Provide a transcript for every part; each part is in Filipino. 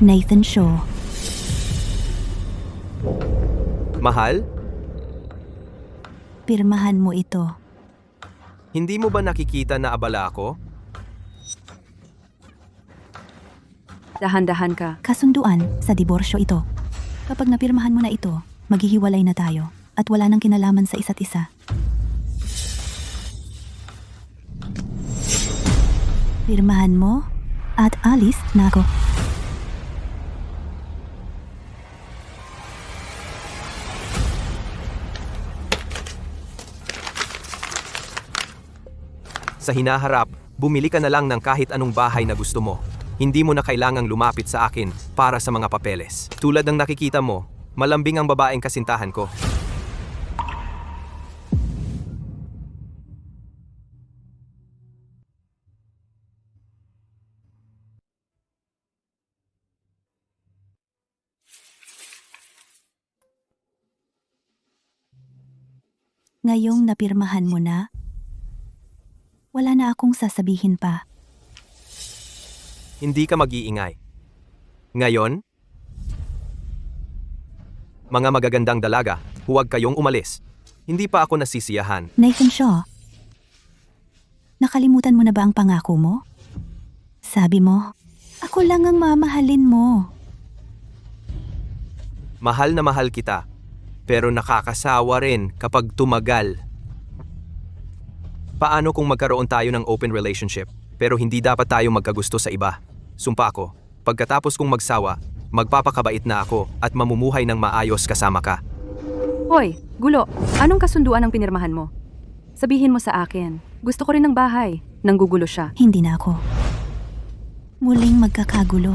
Nathan Shaw. Mahal, Pirmahan mo ito. hindi mo ba nakikita na abala ako? Dahan-dahan ka. Kasunduan sa diborsyo ito. Kapag napirmahan mo na ito, maghihiwalay na tayo at wala nang kinalaman sa isa't isa. Pirmahan mo at alis na ako. Sa hinaharap, bumili ka na lang ng kahit anong bahay na gusto mo. Hindi mo na kailangang lumapit sa akin para sa mga papeles. Tulad ng nakikita mo, malambing ang babaeng kasintahan ko. Ngayong napirmahan mo na, wala na akong sasabihin pa. Hindi ka mag-iingay. Ngayon, mga magagandang dalaga, huwag kayong umalis. Hindi pa ako nasisiyahan. Nathan Shaw, nakalimutan mo na ba ang pangako mo? Sabi mo, ako lang ang mamahalin mo. Mahal na mahal kita, pero nakakasawa rin kapag tumagal. Paano kung magkaroon tayo ng open relationship, pero hindi dapat tayo magkagusto sa iba? Sumpa ko, pagkatapos kong magsawa, magpapakabait na ako at mamumuhay ng maayos kasama ka. Hoy, gulo, anong kasunduan ang pinirmahan mo? Sabihin mo sa akin, gusto ko rin ng bahay. Nanggugulo siya. Hindi na ako. Muling magkakagulo.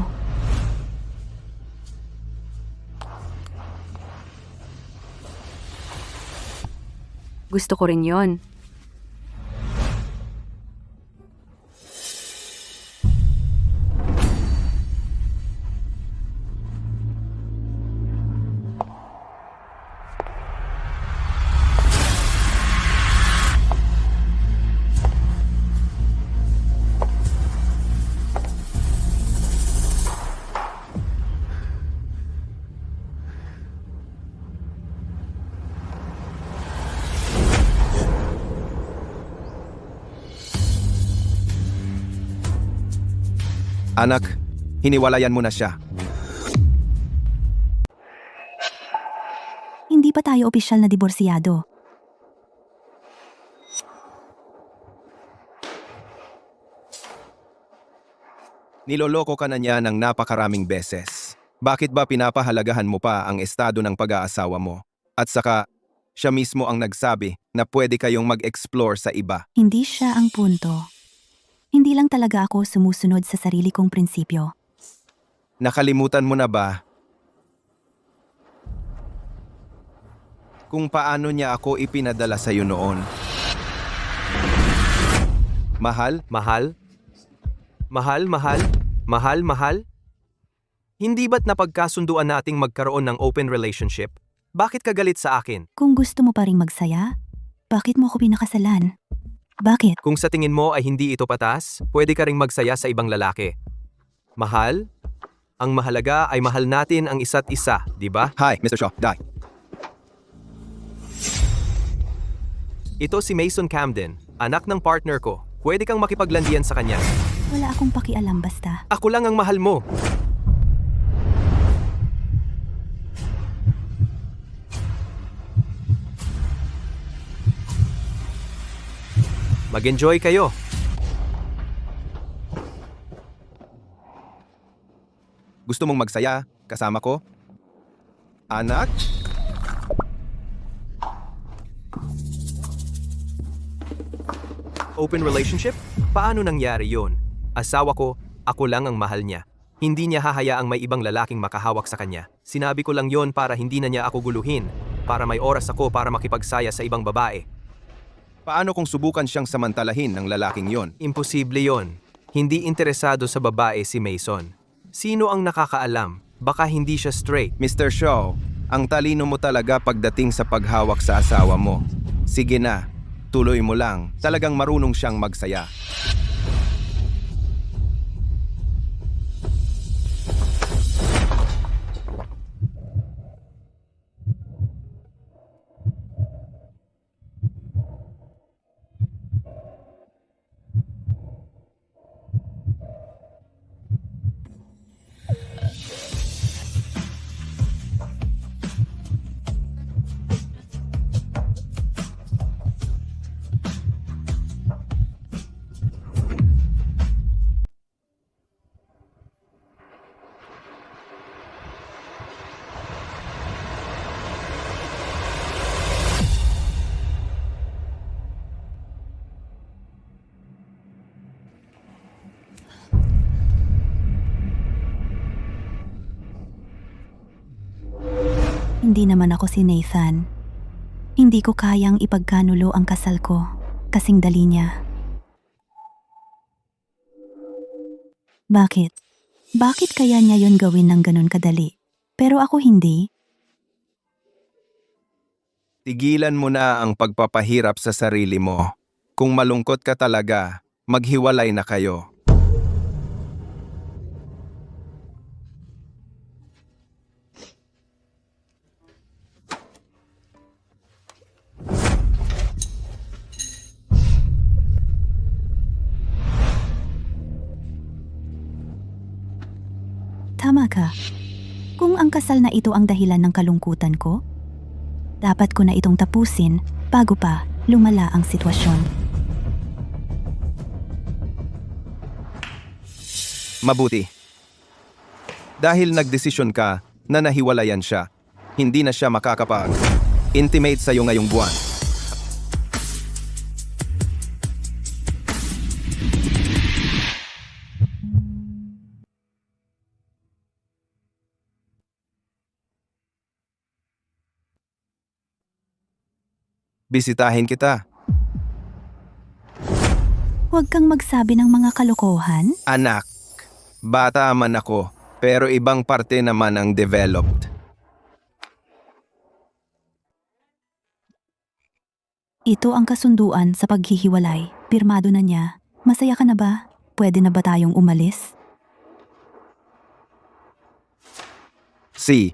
Gusto ko rin yon. Anak, hiniwalayan mo na siya. Hindi pa tayo opisyal na diborsiyado. Niloloko ka na niya ng napakaraming beses. Bakit ba pinapahalagahan mo pa ang estado ng pag-aasawa mo? At saka, siya mismo ang nagsabi na pwede kayong mag-explore sa iba. Hindi siya ang punto. Hindi lang talaga ako sumusunod sa sarili kong prinsipyo. Nakalimutan mo na ba kung paano niya ako ipinadala sa iyo noon? Mahal? Mahal? Mahal, mahal? Mahal, mahal? Hindi ba't napagkasunduan nating magkaroon ng open relationship? Bakit ka galit sa akin? Kung gusto mo pa ring magsaya, bakit mo ako pinakasalan? Bakit? Kung sa tingin mo ay hindi ito patas, pwede ka ring magsaya sa ibang lalaki. Mahal? Ang mahalaga ay mahal natin ang isa't isa, di ba? Hi, Mr. Shaw. Die. Ito si Mason Camden, anak ng partner ko. Pwede kang makipaglandian sa kanya. Wala akong pakialam basta. Ako lang ang mahal mo. Mag-enjoy kayo. Gusto mong magsaya kasama ko? Anak? Open relationship? Paano nangyari yon? Asawa ko, ako lang ang mahal niya. Hindi niya hahayaang may ibang lalaking makahawak sa kanya. Sinabi ko lang yon para hindi na niya ako guluhin, para may oras ako para makipagsaya sa ibang babae. Paano kung subukan siyang samantalahin ng lalaking yon? Imposible yon. Hindi interesado sa babae si Mason. Sino ang nakakaalam? Baka hindi siya straight. Mr. Shaw, ang talino mo talaga pagdating sa paghawak sa asawa mo. Sige na, tuloy mo lang. Talagang marunong siyang magsaya. Hindi naman ako si Nathan. Hindi ko kayang ipagkanulo ang kasal ko, kasing dali niya. Bakit? Bakit kaya niya yon gawin ng ganun kadali? Pero ako hindi. Tigilan mo na ang pagpapahirap sa sarili mo. Kung malungkot ka talaga, maghiwalay na kayo. Tama ka. Kung ang kasal na ito ang dahilan ng kalungkutan ko, dapat ko na itong tapusin bago pa lumala ang sitwasyon. Mabuti. Dahil nagdesisyon ka na nahiwalayan siya, hindi na siya makakapag-intimate sa'yo ngayong buwan. Bisitahin kita. Huwag kang magsabi ng mga kalokohan. Anak, bata man ako, pero ibang parte naman ang developed. Ito ang kasunduan sa paghihiwalay. Pirmado na niya. Masaya ka na ba? Pwede na ba tayong umalis? C.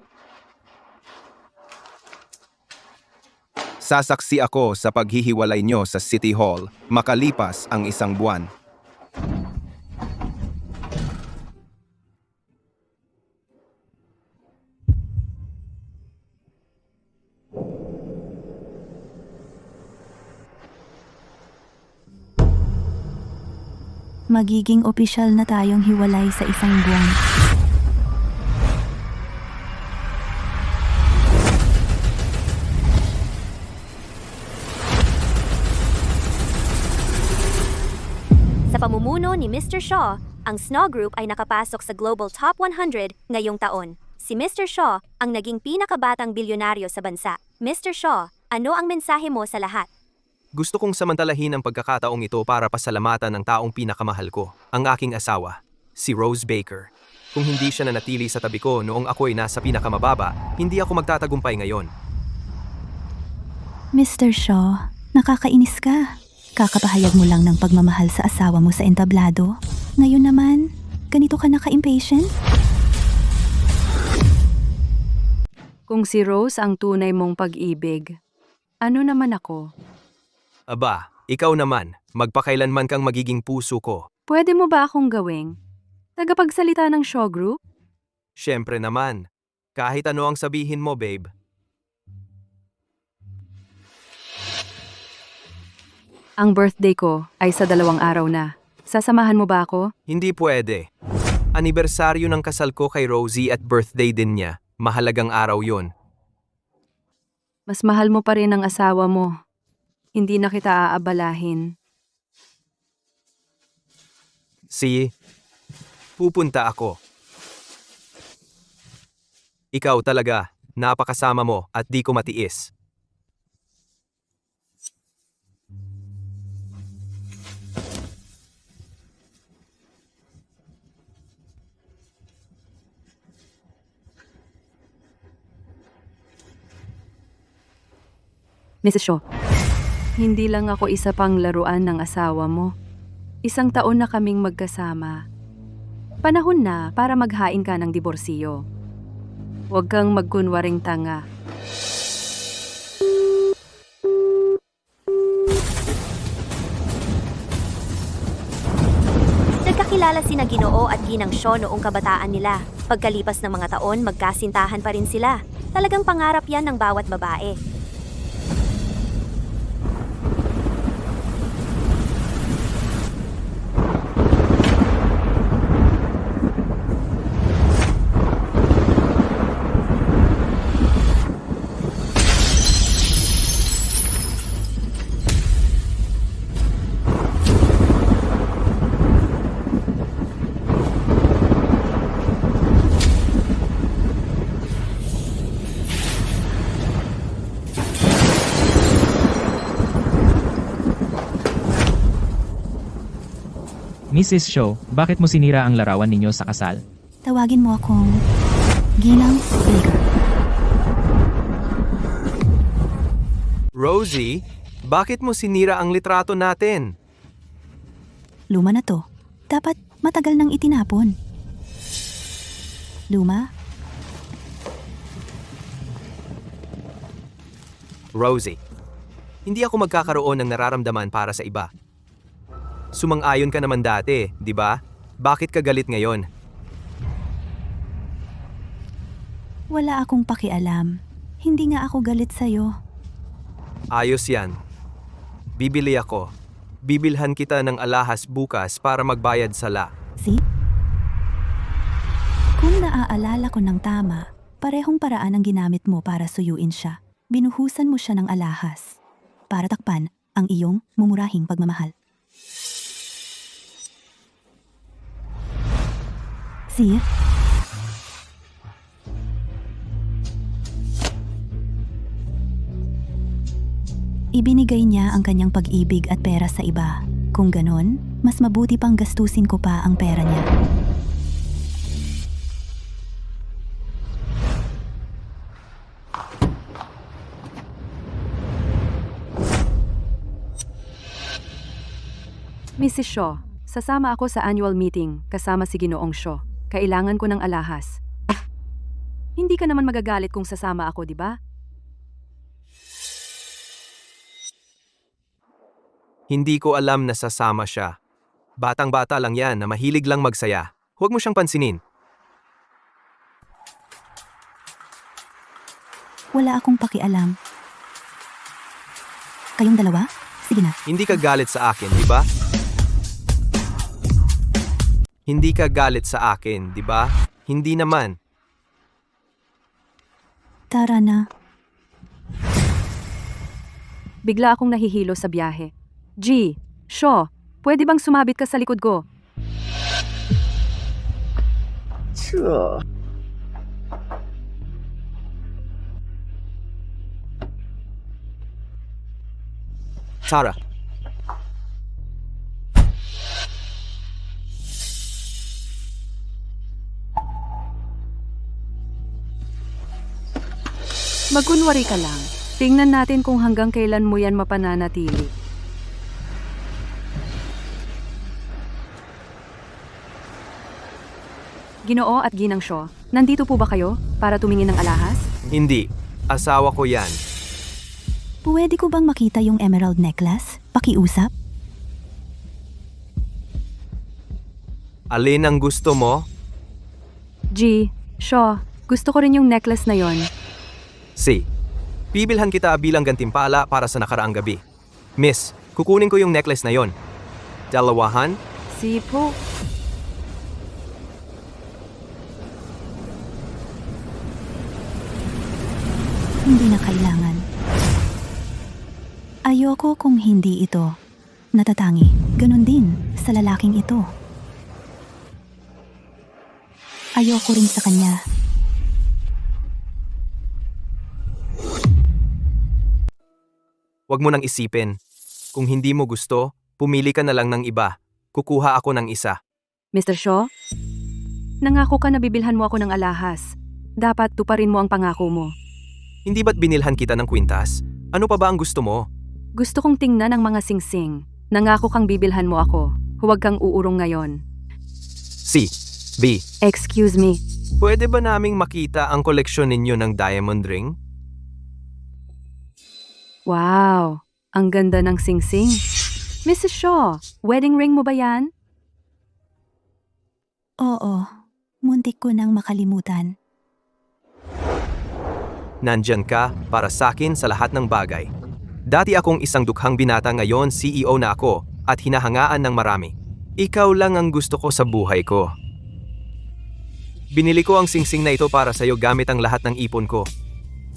Sasaksi ako sa paghihiwalay nyo sa City Hall makalipas ang 1 buwan. Magiging opisyal na tayong hiwalay sa 1 buwan. Sa pamumuno ni Mr. Shaw, ang Snow Group ay nakapasok sa Global Top 100 ngayong taon. Si Mr. Shaw ang naging pinakabatang bilyonaryo sa bansa. Mr. Shaw, ano ang mensahe mo sa lahat? Gusto kong samantalahin ang pagkakataong ito para pasalamatan ng taong pinakamahal ko, ang aking asawa, si Rose Baker. Kung hindi siya nanatili sa tabi ko noong ako'y nasa pinakamababa, hindi ako magtatagumpay ngayon. Mr. Shaw, nakakainis ka. Kakapahayag mo lang ng pagmamahal sa asawa mo sa entablado. Ngayon naman, ganito ka naka-impatient? Kung si Rose ang tunay mong pag-ibig, ano naman ako? Aba, ikaw naman, magpakailanman kang magiging puso ko. Pwede mo ba akong gawing tagapagsalita ng Shaw Group? Siyempre naman, kahit ano ang sabihin mo, babe. Ang birthday ko ay sa 2 araw na. Sasamahan mo ba ako? Hindi pwede. Anibersaryo ng kasal ko kay Rosie at birthday din niya. Mahalagang araw yon. Mas mahal mo pa rin ang asawa mo. Hindi na kita aabalahin. Pupunta ako. Ikaw talaga, napakasama mo at di ko matiis. Mrs. Shaw, hindi lang ako isa pang laruan ng asawa mo. 1 taon na kaming magkasama. Panahon na para maghain ka ng diborsiyo. Huwag kang magkunwaring tanga. Nagkakilala sina Ginoo at Ginang Shaw noong kabataan nila. Pagkalipas ng mga taon, magkasintahan pa rin sila. Talagang pangarap yan ng bawat babae. Mrs. Shaw, bakit mo sinira ang larawan ninyo sa kasal? Tawagin mo akong Ginang Baker. Rosie, bakit mo sinira ang litrato natin? Luma na to. Dapat matagal nang itinapon. Luma? Rosie, hindi ako magkakaroon ng nararamdaman para sa iba. Sumang-ayon ka naman dati, di ba? Bakit ka galit ngayon? Wala akong pakialam. Hindi nga ako galit sa'yo. Ayos yan. Bibili ako. Bibilhan kita ng alahas bukas para magbayad sa la. See? Kung naaalala ko ng tama, parehong paraan ang ginamit mo para suyuin siya. Binuhusan mo siya ng alahas para takpan ang iyong mumurahing pagmamahal. See? Ibinigay niya ang kanyang pag-ibig at pera sa iba. Kung ganon, mas mabuti pang gastusin ko pa ang pera niya. Mrs. Shaw, sasama ako sa annual meeting kasama si Ginoong Shaw. Kailangan ko ng alahas. Hindi ka naman magagalit kung sasama ako, di ba? Hindi ko alam na sasama siya. Batang-bata lang yan na mahilig lang magsaya. Huwag mo siyang pansinin. Wala akong pakialam. Kayong dalawa? Sige na. Hindi ka galit sa akin, di ba? Hindi ka galit sa akin, di ba? Hindi naman. Tara na. Bigla akong nahihilo sa biyahe. G, Shaw, pwede bang sumabit ka sa likod ko? Sarah. Magkunwari ka lang. Tingnan natin kung hanggang kailan mo yan mapananatili. Ginoo at Ginang Shaw, nandito po ba kayo para tumingin ng alahas? Hindi. Asawa ko yan. Pwede ko bang makita yung emerald necklace? Pakiusap? Alin ang gusto mo? G, Shaw, gusto ko rin yung necklace na yon. C. Bibilhan kita bilang gantimpala para sa nakaraang gabi. Miss, kukunin ko yung necklace na yon. Dalawahan? Si po. Hindi na kailangan. Ayoko kung hindi ito natatangi. Ganon din sa lalaking ito. Ayoko rin sa kanya. Huwag mo nang isipin. Kung hindi mo gusto, pumili ka na lang ng iba. Kukuha ako ng isa. Mr. Shaw, nangako ka na bibilhan mo ako ng alahas. Dapat tuparin mo ang pangako mo. Hindi ba't binilhan kita ng kwintas? Ano pa ba ang gusto mo? Gusto kong tingnan ang mga singsing. Nangako kang bibilhan mo ako. Huwag kang uurong ngayon. C. B. Excuse me. Pwede ba naming makita ang koleksyon ninyo ng diamond ring? Wow, ang ganda ng singsing. Mrs. Shaw, wedding ring mo ba yan? Oo, muntik ko nang makalimutan. Nandyan ka para sakin sa lahat ng bagay. Dati akong isang dukhang binata, ngayon CEO na ako at hinahangaan ng marami. Ikaw lang ang gusto ko sa buhay ko. Binili ko ang singsing na ito para sa'yo gamit ang lahat ng ipon ko.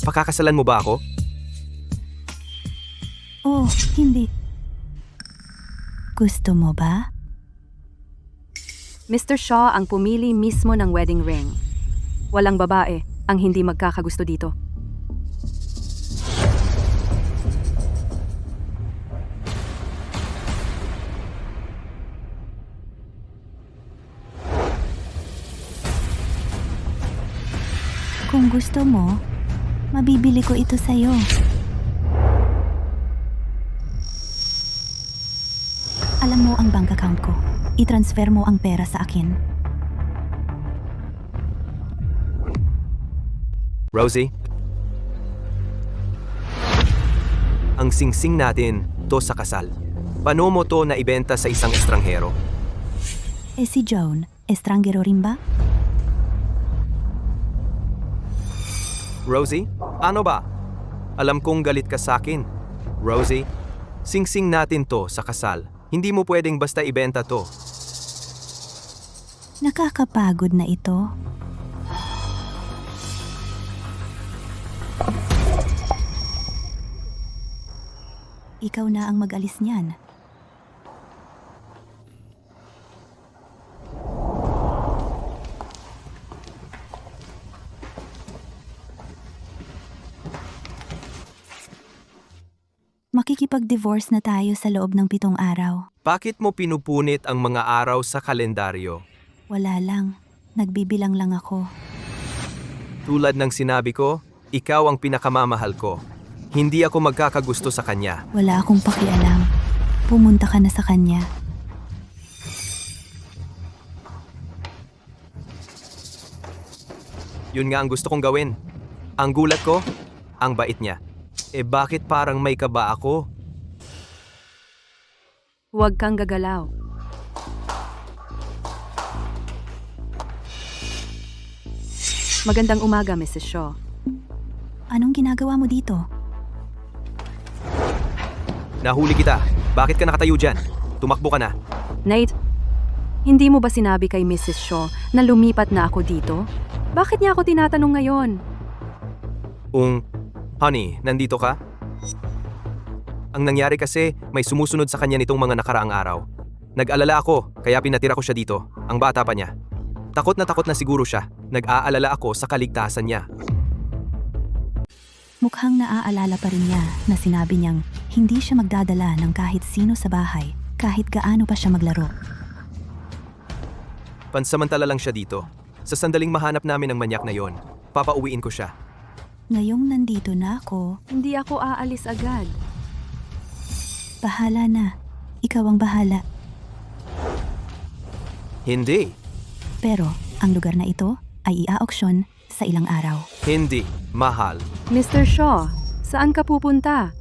Pakakasalan mo ba ako? Oh, hindi. Gusto mo ba? Mr. Shaw ang pumili mismo ng wedding ring. Walang babae ang hindi magkakagusto dito. Kung gusto mo, mabibili ko ito sa'yo. Alam mo ang bank account ko. I-transfer mo ang pera sa akin. Rosie? Ang singsing natin to sa kasal. Paano mo to na ibenta sa isang estranghero? Si Joan, estranghero rin ba? Rosie? Ano ba? Alam kong galit ka sa akin. Rosie, singsing natin to sa kasal. Hindi mo pwedeng basta ibenta to. Nakakapagod na ito. Ikaw na ang mag-alis niyan. Makikipag-divorce na tayo sa loob ng 7 araw. Bakit mo pinupunit ang mga araw sa kalendaryo? Wala lang. Nagbibilang lang ako. Tulad ng sinabi ko, ikaw ang pinakamamahal ko. Hindi ako magkakagusto sa kanya. Wala akong pakialam. Pumunta ka na sa kanya. Yun nga ang gusto kong gawin. Ang gulat ko, ang bait niya. Bakit parang may kaba ako? Huwag kang gagalaw. Magandang umaga, Mrs. Shaw. Anong ginagawa mo dito? Nahuli kita. Bakit ka nakatayo dyan? Tumakbo ka na. Nate, hindi mo ba sinabi kay Mrs. Shaw na lumipat na ako dito? Bakit niya ako tinatanong ngayon? Honey, nandito ka? Ang nangyari kasi, may sumusunod sa kanya nitong mga nakaraang araw. Nag-alala ako, kaya pinatira ko siya dito, ang bata pa niya. Takot na siguro siya. Nag-aalala ako sa kaligtasan niya. Mukhang naaalala pa rin niya na sinabi niyang hindi siya magdadala ng kahit sino sa bahay, kahit gaano pa siya maglaro. Pansamantala lang siya dito. Sa sandaling mahanap namin ang manyak na yon, papauwiin ko siya. Ngayong nandito na ako, Hindi ako aalis agad. bahala na. Ikaw ang bahala. Hindi. Pero ang lugar na ito ay i-auction sa ilang araw. Hindi. Mahal. Mr. Shaw, saan ka pupunta?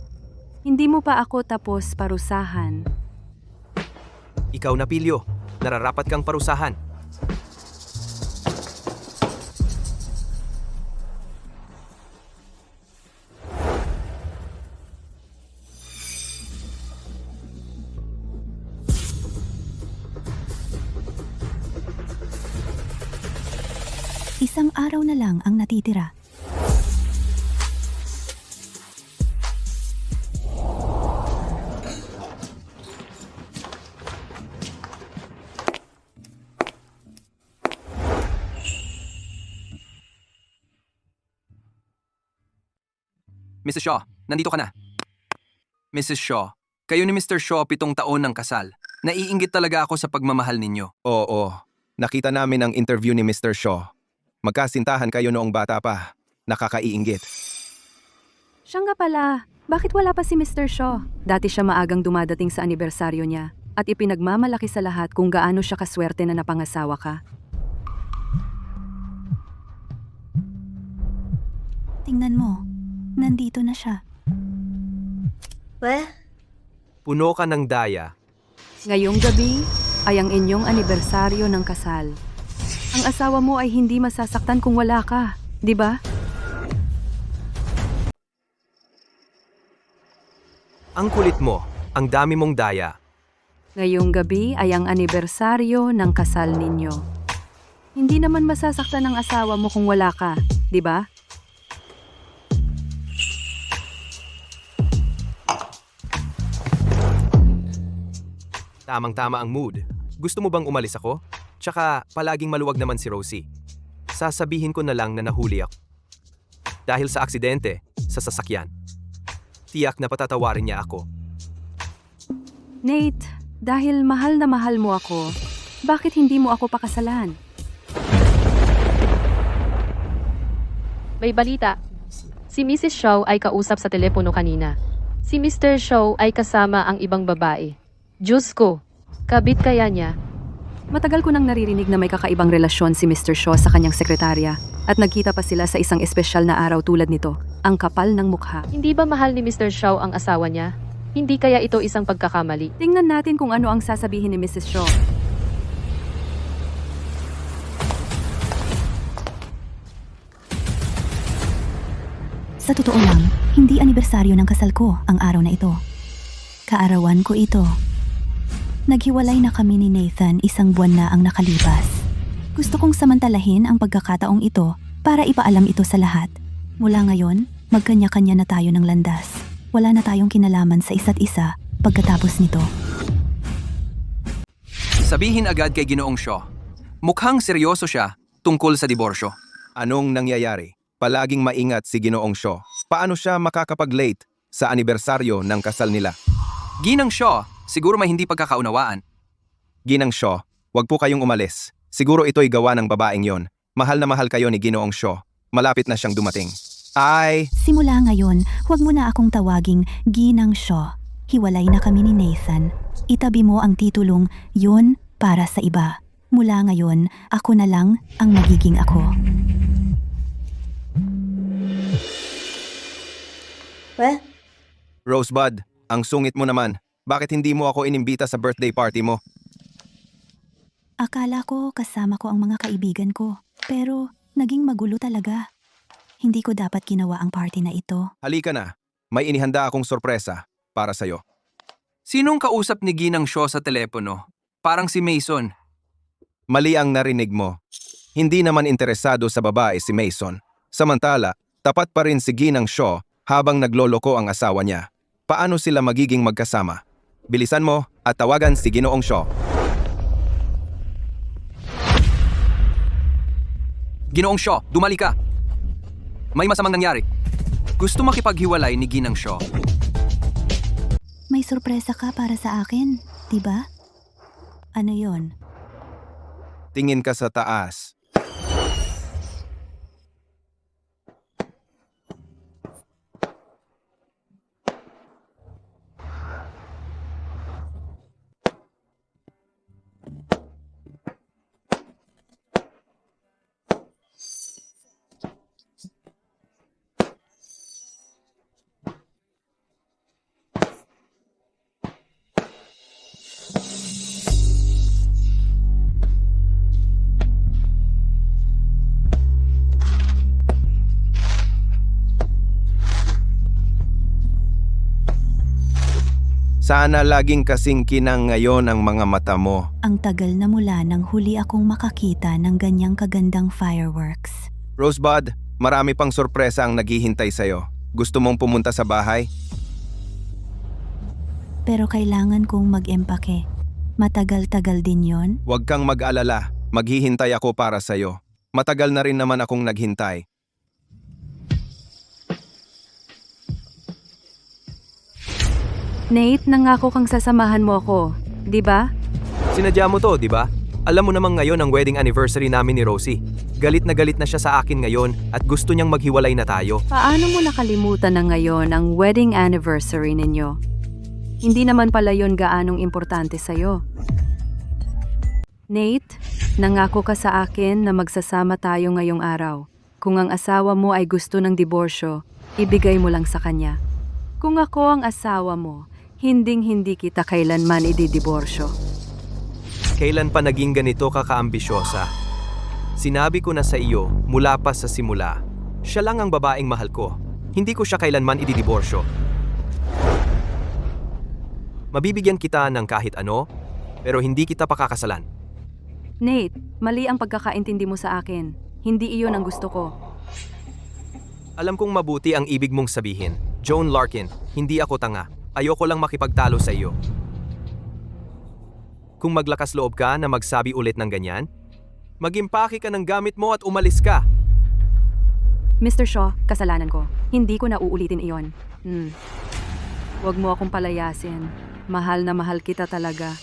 Hindi mo pa ako tapos parusahan. Ikaw na pilyo. Nararapat kang parusahan. Isang araw na lang ang natitira. Mrs. Shaw, nandito ka na. Mrs. Shaw, kayo ni Mr. Shaw 7 taon ng kasal. Naiinggit talaga ako sa pagmamahal ninyo. Oo, nakita namin ang interview ni Mr. Shaw. Magkasintahan kayo noong bata pa. Nakakaiinggit. Siya nga pala, bakit wala pa si Mr. Shaw? Dati siya maagang dumadating sa anibersaryo niya at ipinagmamalaki sa lahat kung gaano siya kaswerte na napangasawa ka. Tingnan mo, nandito na siya. Puno ka ng daya. Ngayong gabi ay ang inyong anibersaryo ng kasal. Ang asawa mo ay hindi masasaktan kung wala ka, di ba? Ang kulit mo, ang dami mong daya. Ngayong gabi ay ang anibersaryo ng kasal ninyo. Hindi naman masasaktan ang asawa mo kung wala ka, di ba? Tamang-tama ang mood. Gusto mo bang umalis ako? Tsaka palaging maluwag naman si Rosie. Sasabihin ko na lang na nahuli ako. Dahil sa aksidente, sa sasakyan. Tiyak na patatawarin niya ako. Nate, dahil mahal na mahal mo ako, bakit hindi mo ako pakasalan? May balita. Si Mrs. Shaw ay kausap sa telepono kanina. Si Mr. Shaw ay kasama ang ibang babae. Diyos ko, kabit kaya niya? Matagal ko nang naririnig na may kakaibang relasyon si Mr. Shaw sa kanyang sekretarya at nagkita pa sila sa isang espesyal na araw tulad nito, ang kapal ng mukha. Hindi ba mahal ni Mr. Shaw ang asawa niya? Hindi kaya ito isang pagkakamali? Tingnan natin kung ano ang sasabihin ni Mrs. Shaw. Sa totoo lang, hindi anibersaryo ng kasal ko ang araw na ito. Kaarawan ko ito. Naghiwalay na kami ni Nathan 1 buwan na ang nakalipas. Gusto kong samantalahin ang pagkakataong ito para ipaalam ito sa lahat. Mula ngayon, magkanya-kanya na tayo ng landas. Wala na tayong kinalaman sa isa't isa pagkatapos nito. Sabihin agad kay Ginoong Shaw. Mukhang seryoso siya tungkol sa diborsyo. Anong nangyayari? Palaging maingat si Ginoong Shaw. Paano siya makakapag-late sa anibersaryo ng kasal nila? Ginang Shaw, siguro may hindi pagkakaunawaan. Ginang Shaw, wag po kayong umalis. Siguro ito'y gawa ng babaeng yon. Mahal na mahal kayo ni Ginoong Shaw. Malapit na siyang dumating. Simula ngayon, huwag mo na akong tawaging Ginang Shaw. Hiwalay na kami ni Nathan. Itabi mo ang titulong yun para sa iba. Mula ngayon, ako na lang ang magiging ako. Rosebud, ang sungit mo naman. Bakit hindi mo ako inimbita sa birthday party mo? Akala ko kasama ko ang mga kaibigan ko. Pero naging magulo talaga. Hindi ko dapat ginawa ang party na ito. Halika na. May inihanda akong sorpresa para sa'yo. Sinong kausap ni Ginang Shaw sa telepono? Parang si Mason. Mali ang narinig mo. Hindi naman interesado sa babae si Mason. Samantala, tapat pa rin si Ginang Shaw habang nagloloko ang asawa niya. Paano sila magiging magkasama? Bilisan mo at tawagan si Ginoong Shaw. Ginoong Shaw, dumali ka. May masamang nangyari. Gusto makipaghiwalay ni Ginang Shaw. May sorpresa ka para sa akin, diba? Ano yon? Tingin ka sa taas. Sana laging kasing kinang ngayon ang mga mata mo. Ang tagal na mula nang huli akong makakita ng ganyang kagandang fireworks. Rosebud, marami pang sorpresa ang naghihintay sa'yo. Gusto mong pumunta sa bahay? Pero kailangan kong mag-empake. Matagal-tagal din yon. Huwag kang mag-alala. Maghihintay ako para sa'yo. Matagal na rin naman akong naghintay. Nate, nangako kang sasamahan mo ako, di ba? Sinadya mo to, di ba? Alam mo namang ngayon ang wedding anniversary namin ni Rosie. Galit na siya sa akin ngayon at gusto niyang maghiwalay na tayo. Paano mo nakalimutan na ngayon ang wedding anniversary ninyo? Hindi naman pala yon gaanong importante sa'yo. Nate, nangako ka sa akin na magsasama tayo ngayong araw. Kung ang asawa mo ay gusto ng diborsyo, ibigay mo lang sa kanya. Kung ako ang asawa mo, hinding-hindi kita kailanman ididiborsyo. Kailan pa naging ganito kakaambisyosa? Sinabi ko na sa iyo mula pa sa simula. Siya lang ang babaeng mahal ko. Hindi ko siya kailanman ididiborsyo. Mabibigyan kita ng kahit ano, pero hindi kita pakakasalan. Nate, mali ang pagkakaintindi mo sa akin. Hindi iyon ang gusto ko. Alam kong mabuti ang ibig mong sabihin. Joan Larkin, hindi ako tanga. Ayoko lang makipagtalo sa iyo. Kung maglakas loob ka na magsabi ulit ng ganyan, mag-impake ka ng gamit mo at umalis ka. Mr. Shaw, kasalanan ko. Hindi ko na uulitin iyon. Huwag mo akong palayasin. Mahal na mahal kita talaga.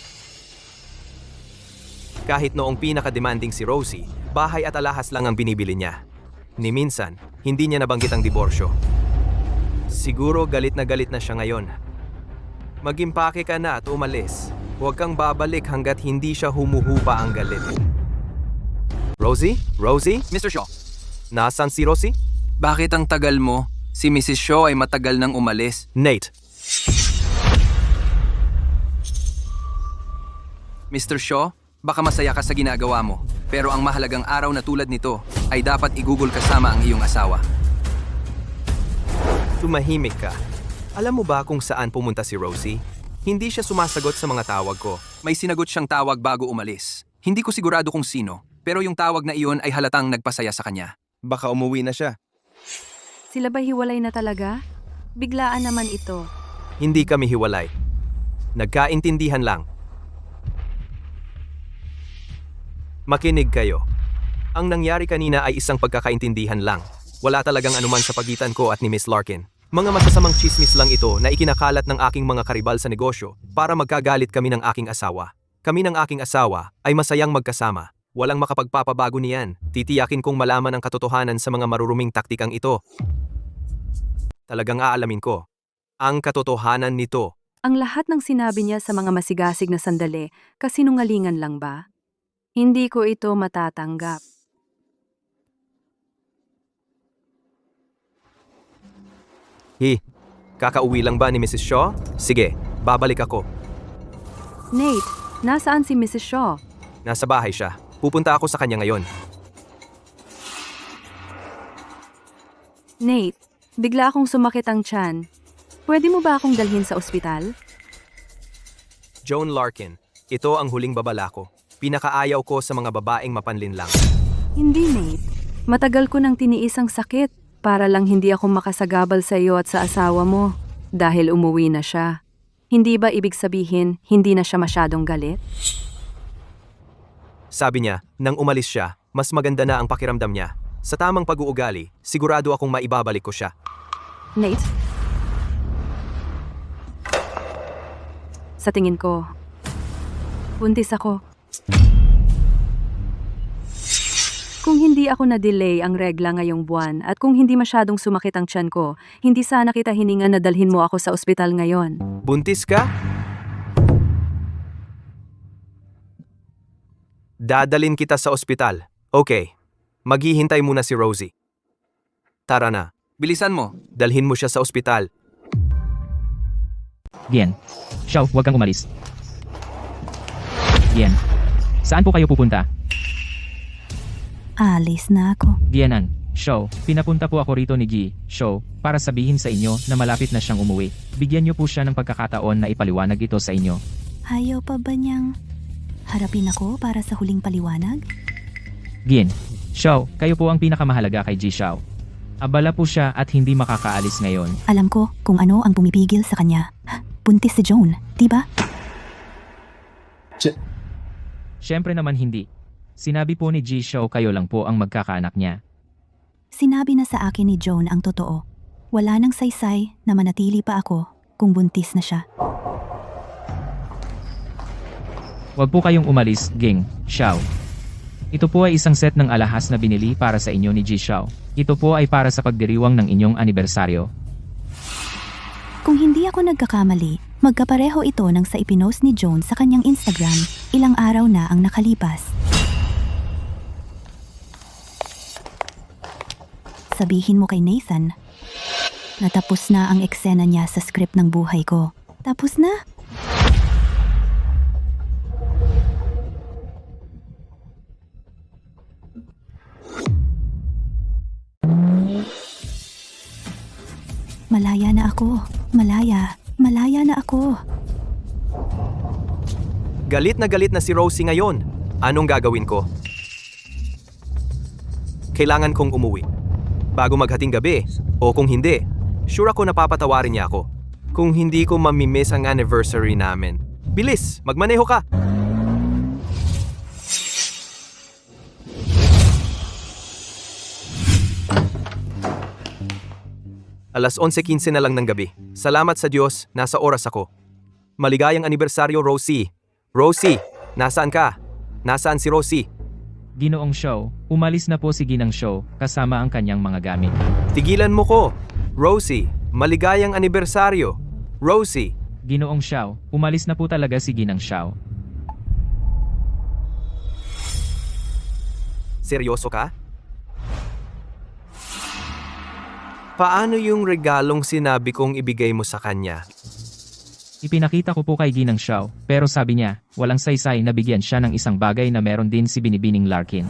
Kahit noong pinaka-demanding si Rosie, bahay at alahas lang ang binibili niya. Ni minsan, hindi niya nabanggit ang diborsyo. Siguro galit na siya ngayon. Mag-impake ka na at umalis. Huwag kang babalik hanggat hindi siya humuhupa ang galit. Rosie? Rosie? Mr. Shaw, Nasaan si Rosie? bakit ang tagal mo? Si Mrs. Shaw ay matagal nang umalis. Nate, Mr. Shaw, baka masaya ka sa ginagawa mo. Pero ang mahalagang araw na tulad nito ay dapat igugol kasama ang iyong asawa. tumahimik ka. Alam mo ba kung saan pumunta si Rosie? Hindi siya sumasagot sa mga tawag ko. May sinagot siyang tawag bago umalis. Hindi ko sigurado kung sino, pero yung tawag na iyon ay halatang nagpasaya sa kanya. Baka umuwi na siya. Sila ba hiwalay na talaga? Biglaan naman ito. Hindi kami hiwalay. Nagkaintindihan lang. Makinig kayo. Ang nangyari kanina ay isang pagkakaintindihan lang. Wala talagang anuman sa pagitan ko at ni Miss Larkin. Mga masasamang chismis lang ito na ikinakalat ng aking mga karibal sa negosyo para magkagalit kami ng aking asawa. Kami ng aking asawa ay masayang magkasama. Walang makapagpapabago niyan. Titiyakin kong malaman ang katotohanan sa mga maruruming taktikang ito. Talagang aalamin ko. Ang katotohanan nito. Ang lahat ng sinabi niya sa mga masigasig na sandali, kasinungalingan lang ba? Hindi ko ito matatanggap. Kakauwi lang ba ni Mrs. Shaw? Sige, babalik ako. Nate, nasaan si Mrs. Shaw? Nasa bahay siya. Pupunta ako sa kanya ngayon. Nate, bigla akong sumakit ang tiyan. Pwede mo ba akong dalhin sa ospital? Joan Larkin, ito ang huling babala ko. Pinakaayaw ko sa mga babaeng mapanlinlang. Hindi, Nate. Matagal ko nang tiniis ang sakit para lang hindi ako makasagabal sa iyo at sa asawa mo dahil umuwi na siya. Hindi ba ibig sabihin hindi na siya masyadong galit? Sabi niya, nang umalis siya, mas maganda na ang pakiramdam niya. Sa tamang pag-uugali, sigurado akong maibabalik ko siya. Nate? Sa tingin ko, buntis ako. Kung hindi ako na-delay ang regla ngayong buwan at kung hindi masyadong sumakit ang tiyan ko, hindi sana kita hiningan na dalhin mo ako sa ospital ngayon. Buntis ka? Dadalin kita sa ospital. Okay. Maghihintay muna si Rosie. Tara na. Bilisan mo. Dalhin mo siya sa ospital. Bien. Shaw, huwag kang umalis. Bien. Saan po kayo pupunta? Alis na ako. Bienan. Shaw, pinapunta po ako rito ni G. Shaw, para sabihin sa inyo na malapit na siyang umuwi. Bigyan niyo po siya ng pagkakataon na ipaliwanag ito sa inyo. Ayaw pa ba niyang harapin ako para sa huling paliwanag? Bien. Shaw, kayo po ang pinakamahalaga kay G. Shaw. Abala po siya at hindi makakaalis ngayon. Alam ko kung ano ang pumipigil sa kanya. Buntis si Joan, di ba? Siyempre naman hindi. Sinabi po ni G. Shaw kayo lang po ang magkakaanak niya. Sinabi na sa akin ni Joan ang totoo. Wala nang saysay na manatili pa ako kung buntis na siya. Huwag po kayong umalis, Ging, Shaw. Ito po ay isang set ng alahas na binili para sa inyo ni G. Shaw. Ito po ay para sa pagdiriwang ng inyong anibersaryo. Kung hindi ako nagkakamali, magkapareho ito nang sa ipinost ni Joan sa kanyang Instagram ilang araw na ang nakalipas. Sabihin mo kay Nathan, natapos na ang eksena niya sa script ng buhay ko. Tapos na? Malaya na ako. Malaya na ako. Galit na si Rosie ngayon. Anong gagawin ko? Kailangan kong umuwi. Bago maghating gabi. O kung hindi, sure ako napapatawarin niya ako. Kung hindi ko mamimiss ang anniversary namin. Bilis! Magmaneho ka! Alas 11:15 na lang ng gabi. Salamat sa Diyos, nasa oras ako. Maligayang anibersaryo, Rosie. Rosie, nasaan ka? Nasaan si Rosie? Ginoong Shaw, umalis na po si Ginang Shaw kasama ang kanyang mga gamit. Tigilan mo ko! Rosie, maligayang anibersaryo! Rosie! Ginoong Shaw, umalis na po talaga si Ginang Shaw. Seryoso ka? Paano yung regalong sinabi kong ibigay mo sa kanya? Ipinakita ko po kay Ginang Shaw, pero sabi niya, walang saysay na bigyan siya ng isang bagay na meron din si Binibining Larkin.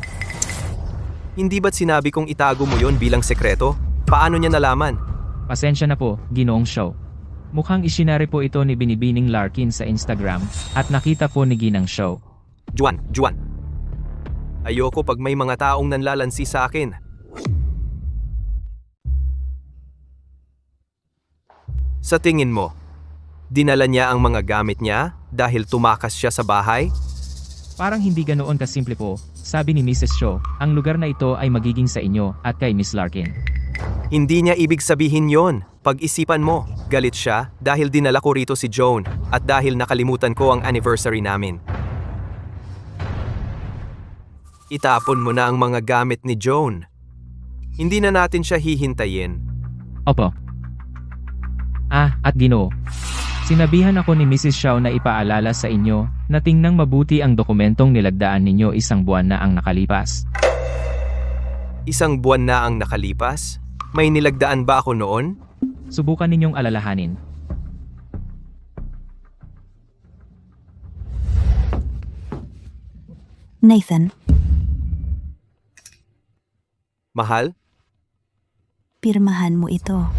Hindi ba't sinabi kong itago mo yon bilang sekreto? Paano niya nalaman? Pasensya na po, Ginoong Shaw. Mukhang isinare po ito ni Binibining Larkin sa Instagram, at nakita po ni Ginang Shaw. Juan! Ayoko pag may mga taong nanlalansi sa akin. Sa tingin mo, dinala niya ang mga gamit niya dahil tumakas siya sa bahay? Parang hindi ganoon kasimple po, sabi ni Mrs. Shaw, ang lugar na ito ay magiging sa inyo at kay Miss Larkin. Hindi niya ibig sabihin yon. Pag-isipan mo, galit siya dahil dinala ko rito si Joan at dahil nakalimutan ko ang anniversary namin. Itapon mo na ang mga gamit ni Joan. Hindi na natin siya hihintayin. Opo. At Ginoo. Sinabihan ako ni Mrs. Shaw na ipaalala sa inyo na tingnang mabuti ang dokumentong nilagdaan ninyo isang buwan na ang nakalipas. Isang buwan na ang nakalipas? May nilagdaan ba ako noon? Subukan ninyong alalahanin. Nathan, Mahal? pirmahan mo ito.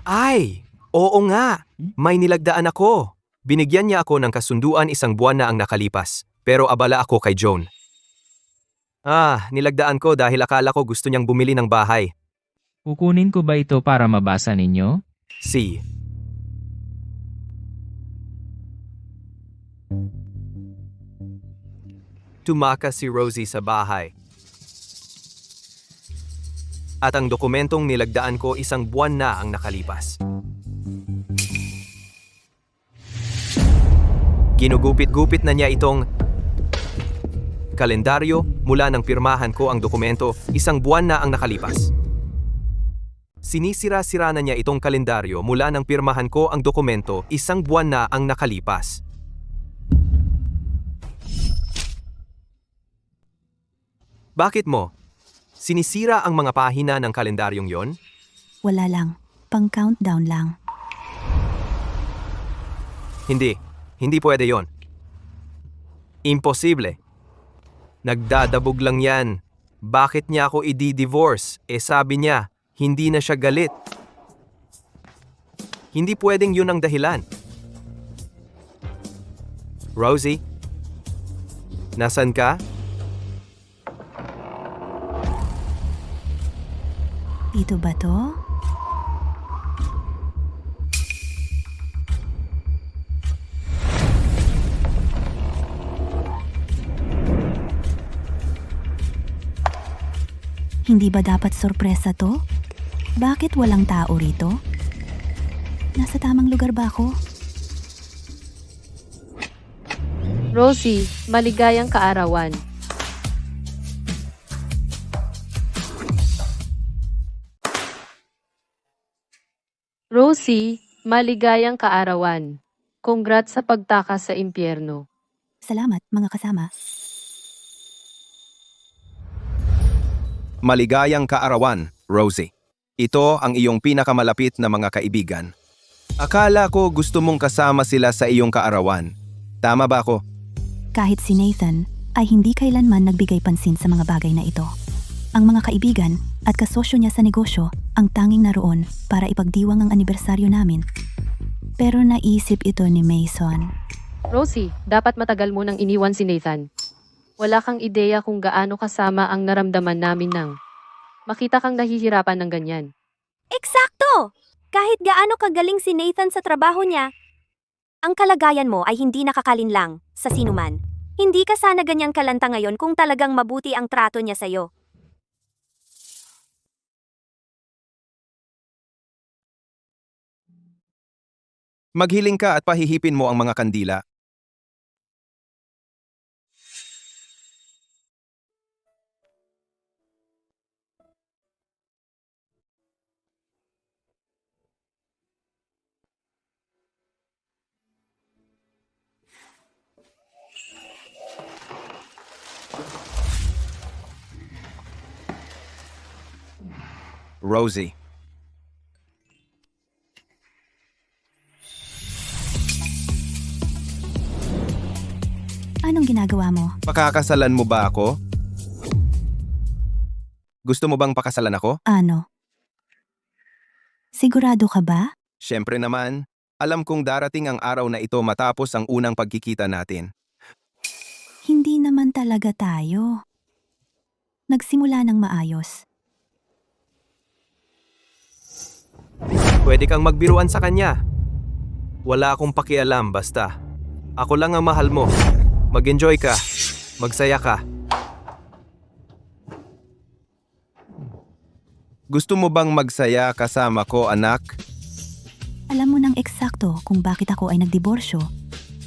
Ay! Oo nga! May nilagdaan ako! Binigyan niya ako ng kasunduan isang buwan na ang nakalipas, pero abala ako kay Joan. Nilagdaan ko dahil akala ko gusto niyang bumili ng bahay. Kukunin ko ba ito para mabasa ninyo? C. Tumakas si Rosie sa bahay. At ang dokumentong nilagdaan ko isang buwan na ang nakalipas. Ginugupit-gupit na niya itong kalendaryo mula nang pirmahan ko ang dokumento isang buwan na ang nakalipas. Sinisira-sira na niya itong kalendaryo mula nang pirmahan ko ang dokumento isang buwan na ang nakalipas. Bakit mo? Sinisira ang mga pahina ng kalendaryong yon? Wala lang. Pang-countdown lang. Hindi pwede yon. Imposible. Nagdadabog lang yan. Bakit niya ako i-divorce? Sabi niya, hindi na siya galit. Hindi pwedeng yun ang dahilan. Rosie? Nasaan ka? Dito ba to? Hindi ba dapat sorpresa to? Bakit walang tao rito? Nasa tamang lugar ba ako? Rosie, maligayang kaarawan. Rosie, maligayang kaarawan. Congrats sa pagtakas sa impyerno. Salamat, mga kasama. Maligayang kaarawan, Rosie. Ito ang iyong pinakamalapit na mga kaibigan. Akala ko gusto mong kasama sila sa iyong kaarawan. Tama ba ako? Kahit si Nathan ay hindi kailanman nagbigay pansin sa mga bagay na ito. Ang mga kaibigan at kasosyo niya sa negosyo ang tanging naroon para ipagdiwang ang anibersaryo namin. Pero naisip ito ni Mason. Rosie, dapat matagal mo nang iniwan si Nathan. Wala kang ideya kung gaano kasama ang naramdaman namin nang makita kang nahihirapan ng ganyan. Eksakto! Kahit gaano kagaling si Nathan sa trabaho niya, ang kalagayan mo ay hindi nakakalinlang sa sinuman. Hindi ka sana ganyang kalanta ngayon kung talagang mabuti ang trato niya sa'yo. Maghiling ka at pahihipin mo ang mga kandila. Rosie, Anong ginagawa mo? pakakasalan mo ba ako? Gusto mo bang pakasalan ako? Ano? Sigurado ka ba? Siyempre naman, alam kong darating ang araw na ito matapos ang unang pagkikita natin. Hindi naman talaga tayo. Nagsimula ng maayos. Pwede kang magbiruan sa kanya. Wala akong pakialam basta. Ako lang ang mahal mo. Mag-enjoy ka. Magsaya ka. Gusto mo bang magsaya kasama ko, anak? Alam mo nang eksakto kung bakit ako ay nagdiborsyo.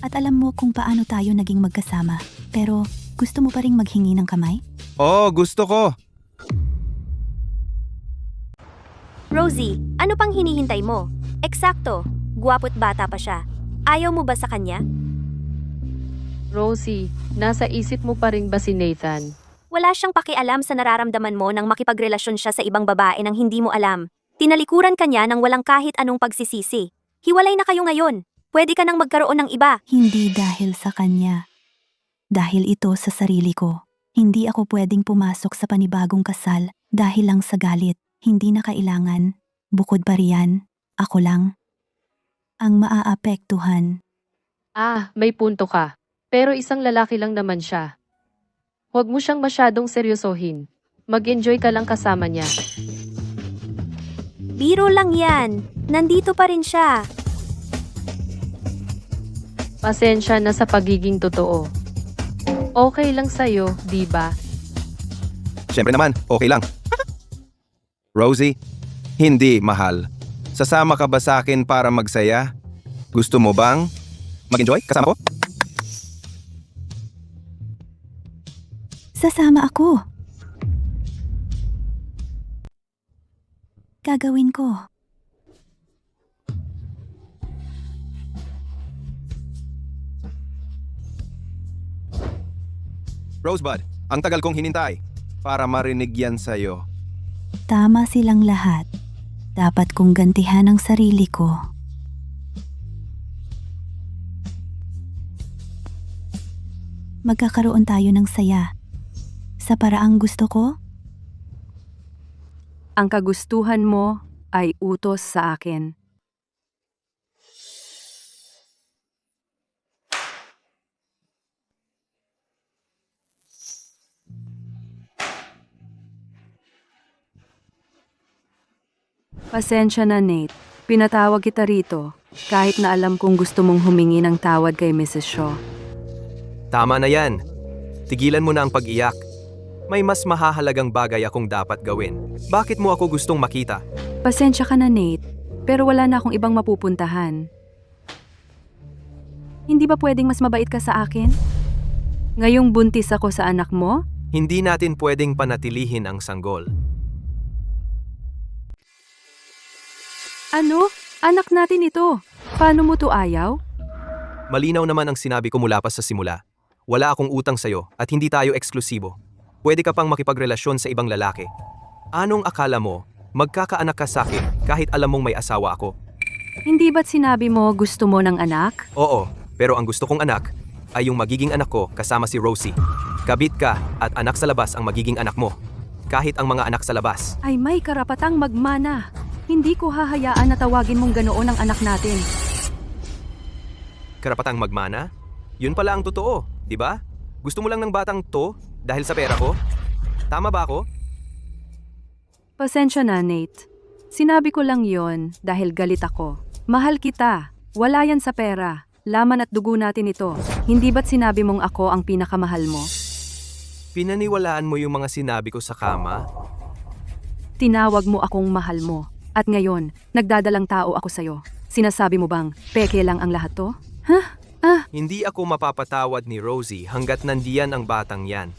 At alam mo kung paano tayo naging magkasama. Pero gusto mo pa ring maghingi ng kamay? Oo, gusto ko. Rosie, ano pang hinihintay mo? Eksakto, gwapo't bata pa siya. Ayaw mo ba sa kanya? Rosie, nasa isip mo pa rin ba si Nathan? Wala siyang pakialam sa nararamdaman mo nang makipagrelasyon siya sa ibang babae nang hindi mo alam. Tinalikuran ka niya nang walang kahit anong pagsisisi. Hiwalay na kayo ngayon. Pwede ka nang magkaroon ng iba. Hindi dahil sa kanya. Dahil ito sa sarili ko. Hindi ako pwedeng pumasok sa panibagong kasal dahil lang sa galit. Hindi na kailangan. Bukod pa riyan, ako lang ang maaapektuhan. Ah, may punto ka. Pero isang lalaki lang naman siya. Huwag mo siyang masyadong seryosohin. Mag-enjoy ka lang kasama niya. Biro lang yan. Nandito pa rin siya. Pasensya na sa pagiging totoo. Okay lang sa'yo, di ba? Siyempre naman, okay lang. Rosie, hindi, mahal. Sasama ka ba sa akin para magsaya? Gusto mo bang mag-enjoy kasama ko? Sasama ako. Gagawin ko. Rosebud, ang tagal kong hinintay para marinig yan sa'yo. Tama silang lahat. Dapat kong gantihan ang sarili ko. Magkakaroon tayo ng saya. Sa paraang gusto ko, Ang kagustuhan mo ay utos sa akin. Pasensya na, Nate. Pinatawag kita rito, kahit na alam kong gusto mong humingi ng tawad kay Mrs. Shaw. Tama na yan. Tigilan mo na ang pag-iyak. May mas mahahalagang bagay akong dapat gawin. Bakit mo ako gustong makita? Pasensya ka na, Nate, pero wala na akong ibang mapupuntahan. Hindi ba pwedeng mas mabait ka sa akin? Ngayong buntis ako sa anak mo? Hindi natin pwedeng panatilihin ang sanggol. Ano? Anak natin ito. Paano mo to ayaw? Malinaw naman ang sinabi ko mula pa sa simula. Wala akong utang sa'yo at hindi tayo eksklusibo. Pwede ka pang makipagrelasyon sa ibang lalaki. Anong akala mo? Magkakaanak ka sa akin kahit alam mong may asawa ako. Hindi ba't sinabi mo gusto mo ng anak? Oo, pero ang gusto kong anak ay yung magiging anak ko kasama si Rosie. Kabit ka at anak sa labas ang magiging anak mo. Kahit ang mga anak sa labas. Ay may karapatang magmana. Hindi ko hahayaan na tawagin mong ganoon ang anak natin. Karapatang magmana? Yun pala ang totoo, di ba? Gusto mo lang ng batang to dahil sa pera ko? Tama ba ako? Pasensya na, Nate. Sinabi ko lang yon dahil galit ako. Mahal kita. Wala yan sa pera. Laman at dugo natin ito. Hindi ba't sinabi mong ako ang pinakamahal mo? Pinaniwalaan mo yung mga sinabi ko sa kama? Tinawag mo akong mahal mo. At ngayon, nagdadalang tao ako sa'yo. Sinasabi mo bang, peke lang ang lahat to? Hindi ako mapapatawad ni Rosie hanggat nandiyan ang batang yan.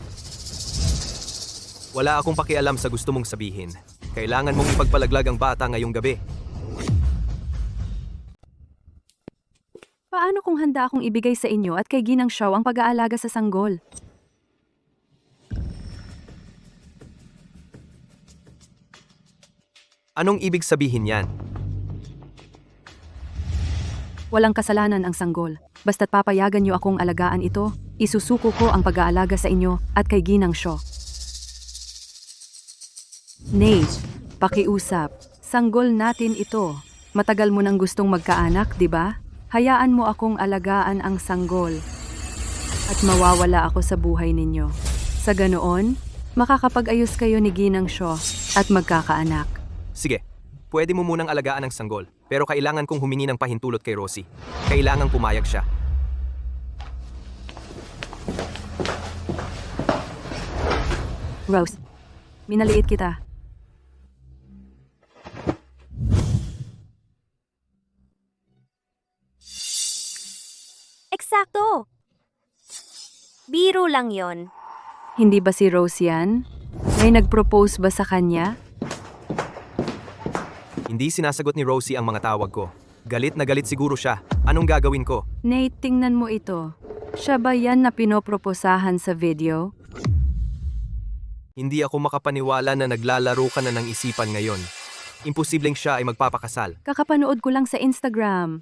Wala akong pakialam sa gusto mong sabihin. Kailangan mong ipagpalaglag ang bata ngayong gabi. Paano kung handa akong ibigay sa inyo at kay Ginang Shaw ang pag-aalaga sa sanggol? Anong ibig sabihin yan? Walang kasalanan ang sanggol. Basta't papayagan niyo akong alagaan ito, isusuko ko ang pag-aalaga sa inyo at kay Ginang Shaw. Nate, pakiusap. Sanggol natin ito. Matagal mo nang gustong magkaanak, di ba? Hayaan mo akong alagaan ang sanggol. At mawawala ako sa buhay ninyo. Sa ganoon, makakapag-ayos kayo ni Ginang Shaw at magkakaanak. Sige, pwede mo munang alagaan ang sanggol, pero kailangan kong humingi ng pahintulot kay Rosie. Kailangang pumayag siya. Rose, minaliit kita. Eksakto! Biro lang yon. Hindi ba si Rose yan? May nag-propose ba sa kanya? Hindi sinasagot ni Rosie ang mga tawag ko. Galit na galit siguro siya. Anong gagawin ko? Nate, tingnan mo ito. Siya ba yan na pinoproposahan sa video? Hindi ako makapaniwala na naglalaro ka na ng isipan ngayon. Imposibleng siya ay magpapakasal. Kakapanood ko lang sa Instagram.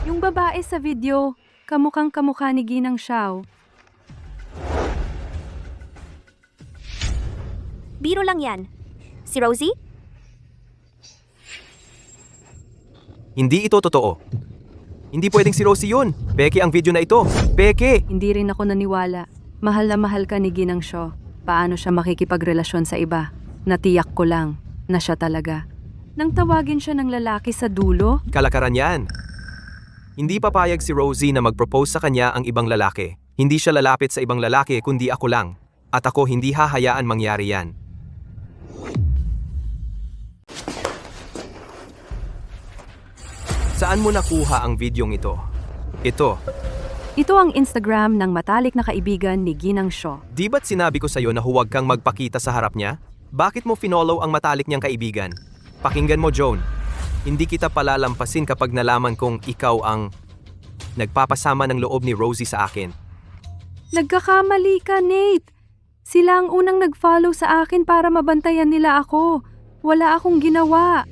Yung babae sa video, kamukhang kamukha ni Ginang Shaw. Biro lang yan. Si Rosie? Hindi ito totoo. Hindi pwedeng si Rosie yun. Peke ang video na ito. Peke! Hindi rin ako naniwala. Mahal na mahal ka ni Ginang Shaw. Paano siya makikipagrelasyon sa iba? Natiyak ko lang na siya talaga. Nang tawagin siya ng lalaki sa dulo, Kalakaran yan. Hindi papayag si Rosie na mag-propose sa kanya ang ibang lalaki. Hindi siya lalapit sa ibang lalaki kundi ako lang. At ako hindi hahayaan mangyari yan. Saan mo nakuha ang videong ito? ito ang Instagram ng matalik na kaibigan ni Ginang Shaw. Di ba't sinabi ko sa'yo na huwag kang magpakita sa harap niya? Bakit mo finollow ang matalik niyang kaibigan? Pakinggan mo, Joan. Hindi kita palalampasin kapag nalaman kong ikaw ang nagpapasama ng loob ni Rosie sa akin. Nagkakamali ka, Nate. Sila ang unang nag-follow sa akin para mabantayan nila ako. Wala akong ginawa.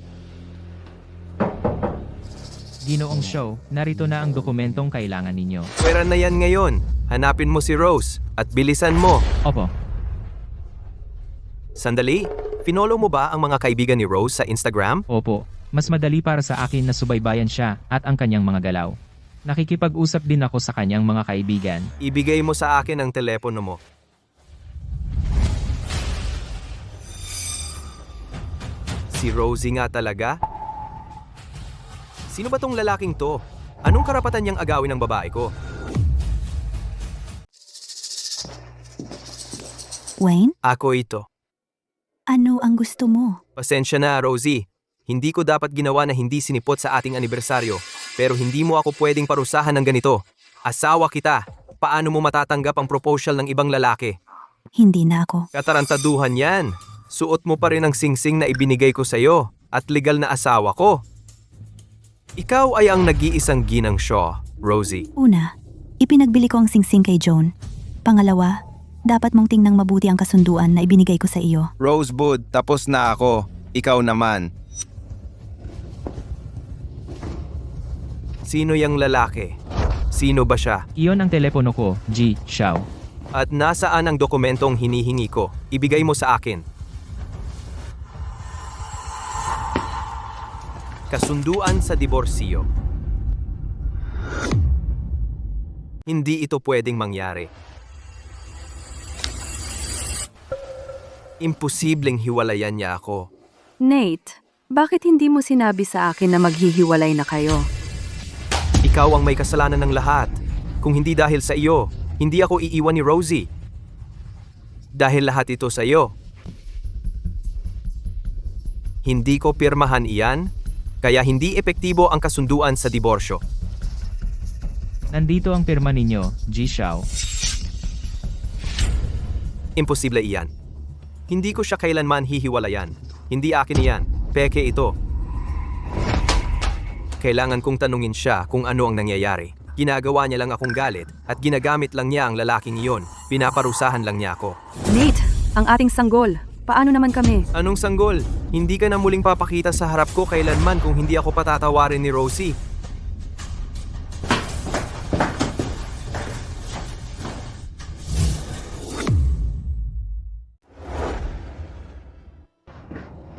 Ginoong Shaw, narito na ang dokumentong kailangan ninyo. Pwera na yan ngayon. Hanapin mo si Rose at bilisan mo. Opo, Sandali, finollow mo ba ang mga kaibigan ni Rose sa Instagram? opo. Mas madali para sa akin na subaybayan siya at ang kanyang mga galaw. Nakikipag-usap din ako sa kanyang mga kaibigan. Ibigay mo sa akin ang telepono mo. Si Rosie nga talaga? Sino ba tong lalaking to? Anong karapatan niyang agawin ng babae ko? Wayne, Ako ito. ano ang gusto mo? Pasensya na, Rosie. Hindi ko dapat ginawa na hindi sinipot sa ating anibersaryo. Pero hindi mo ako pwedeng parusahan ng ganito. Asawa kita. Paano mo matatanggap ang proposal ng ibang lalaki? Hindi na ako. Katarantaduhan yan. Suot mo pa rin ang singsing na ibinigay ko sa'yo at legal na asawa ko. Ikaw ay ang nag-iisang Ginang Shaw, Rosie. Una, ipinagbili ko ang singsing kay Joan. Pangalawa, dapat mong tingnang mabuti ang kasunduan na ibinigay ko sa iyo. Rosebud, tapos na ako. Ikaw naman. Sino yang lalaki? Sino ba siya? Iyon ang telepono ko, G. Shaw. At nasaan ang dokumentong hinihingi ko? Ibigay mo sa akin. Kasunduan sa diborsyo. Hindi ito pwedeng mangyari. Imposibleng hiwalayan niya ako. Nate, bakit hindi mo sinabi sa akin na maghihiwalay na kayo? Ikaw ang may kasalanan ng lahat. Kung hindi dahil sa iyo, hindi ako iiwan ni Rosie. Dahil lahat ito sa iyo. Hindi ko pirmahan iyan, kaya hindi epektibo ang kasunduan sa diborsyo. Nandito ang pirma ninyo, G. Shaw. Imposible iyan. Hindi ko siya kailanman hihiwalayan. Hindi akin iyan. Peke ito. Kailangan kong tanungin siya kung ano ang nangyayari. Ginagawa niya lang akong galit at ginagamit lang niya ang lalaking iyon. Pinaparusahan lang niya ako. Nate, ang ating sanggol. Paano naman kami? Anong sanggol? Hindi ka na muling papakita sa harap ko kailanman kung hindi ako patatawarin ni Rosie.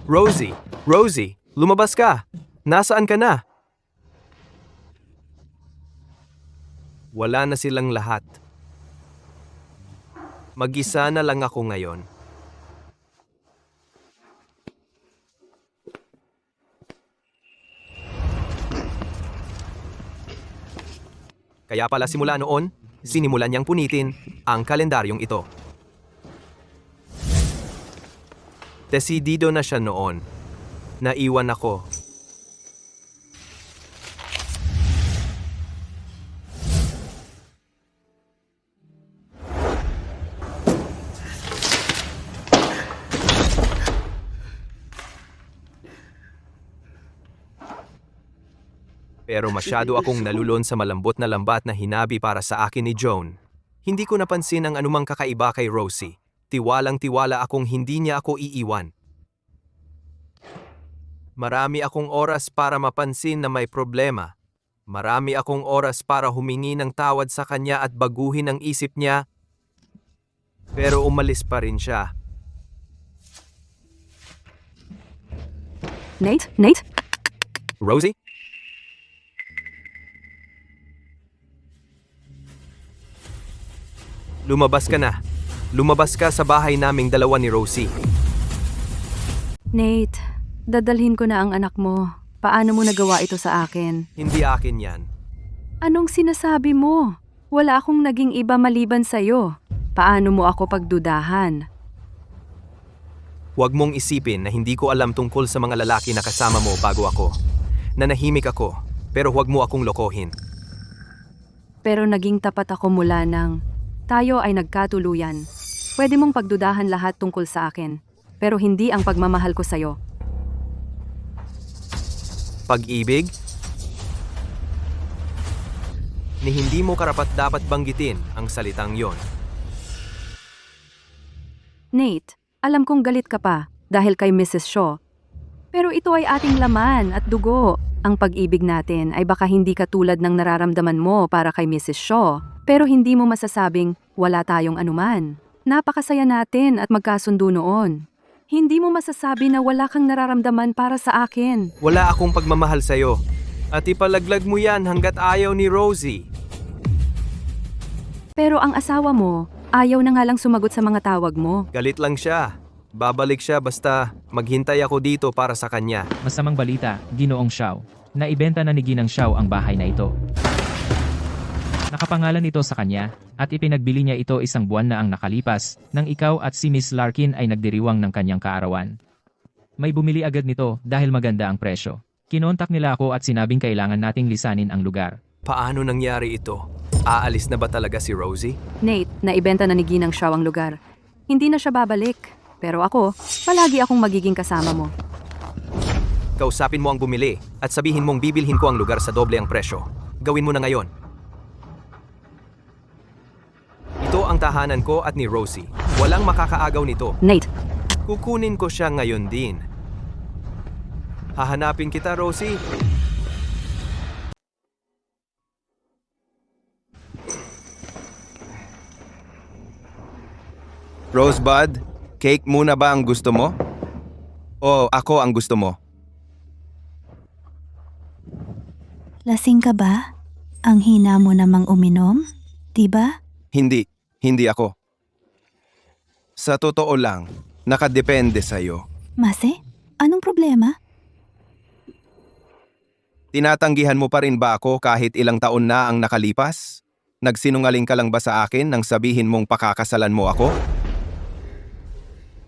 Rosie! Rosie! Lumabas ka! Nasaan ka na? Wala na silang lahat. Mag-isa na lang ako ngayon. Kaya pala simula noon, sinimulan niyang punitin ang kalendaryong ito. Desidido na siya noon. Naiwan ako. Pero masyado akong nalulon sa malambot na lambat na hinabi para sa akin ni Joan. Hindi ko napansin ang anumang kakaiba kay Rosie. Tiwalang-tiwala akong hindi niya ako iiwan. Marami akong oras para mapansin na may problema. Marami akong oras para humingi ng tawad sa kanya at baguhin ang isip niya. Pero umalis pa rin siya. Nate? Nate? Rosie? Lumabas ka na. Lumabas ka sa bahay naming dalawa ni Rosie. Nate, dadalhin ko na ang anak mo. Paano mo nagawa ito sa akin? Hindi akin yan. Anong sinasabi mo? Wala akong naging iba maliban sa'yo. Paano mo ako pagdudahan? Huwag mong isipin na hindi ko alam tungkol sa mga lalaki na kasama mo bago ako. Nanahimik ako, pero huwag mo akong lokohin. Pero naging tapat ako mula nang tayo ay nagkatuluyan. Pwede mong pagdudahan lahat tungkol sa akin, pero hindi ang pagmamahal ko sa'yo. Pag-ibig? Ni hindi mo karapat-dapat banggitin ang salitang yon. Nate, alam kong galit ka pa dahil kay Mrs. Shaw. Pero ito ay ating laman at dugo. Ang pag-ibig natin ay baka hindi katulad ng nararamdaman mo para kay Mrs. Shaw, pero hindi mo masasabing wala tayong anuman. Napakasaya natin at magkasundo noon. Hindi mo masasabi na wala kang nararamdaman para sa akin. Wala akong pagmamahal sa'yo. At ipalaglag mo yan hanggat ayaw ni Rosie. Pero ang asawa mo, ayaw na nga lang sumagot sa mga tawag mo. Galit lang siya. Babalik siya basta maghintay ako dito para sa kanya. Masamang balita, Ginoong Xiao. Naibenta na ni Ginang Xiao ang bahay na ito. Nakapangalan ito sa kanya, at ipinagbili niya ito isang buwan na ang nakalipas, nang ikaw at si Miss Larkin ay nagdiriwang ng kanyang kaarawan. May bumili agad nito dahil maganda ang presyo. Kinontak nila ako at sinabing kailangan nating lisanin ang lugar. Paano nangyari ito? Aalis na ba talaga si Rosie? Nate, naibenta na ni Ginang Shaw ang lugar. Hindi na siya babalik. Pero ako, palagi akong magiging kasama mo. Kausapin mo ang bumili at sabihin mong bibilhin ko ang lugar sa doble ang presyo. Gawin mo na ngayon. Ito ang tahanan ko at ni Rosie. Walang makakaagaw nito. Nate, Kukunin ko siya ngayon din. Hahanapin kita, Rosie. Rosebud, cake muna ba ang gusto mo? O ako ang gusto mo? Lasing ka ba? Ang hina mo namang uminom? Diba? Hindi ako. Sa totoo lang, nakadepende sa'yo. Mase? Anong problema? Tinatanggihan mo pa rin ba ako kahit ilang taon na ang nakalipas? Nagsinungaling ka lang ba sa akin nang sabihin mong pakakasalan mo ako?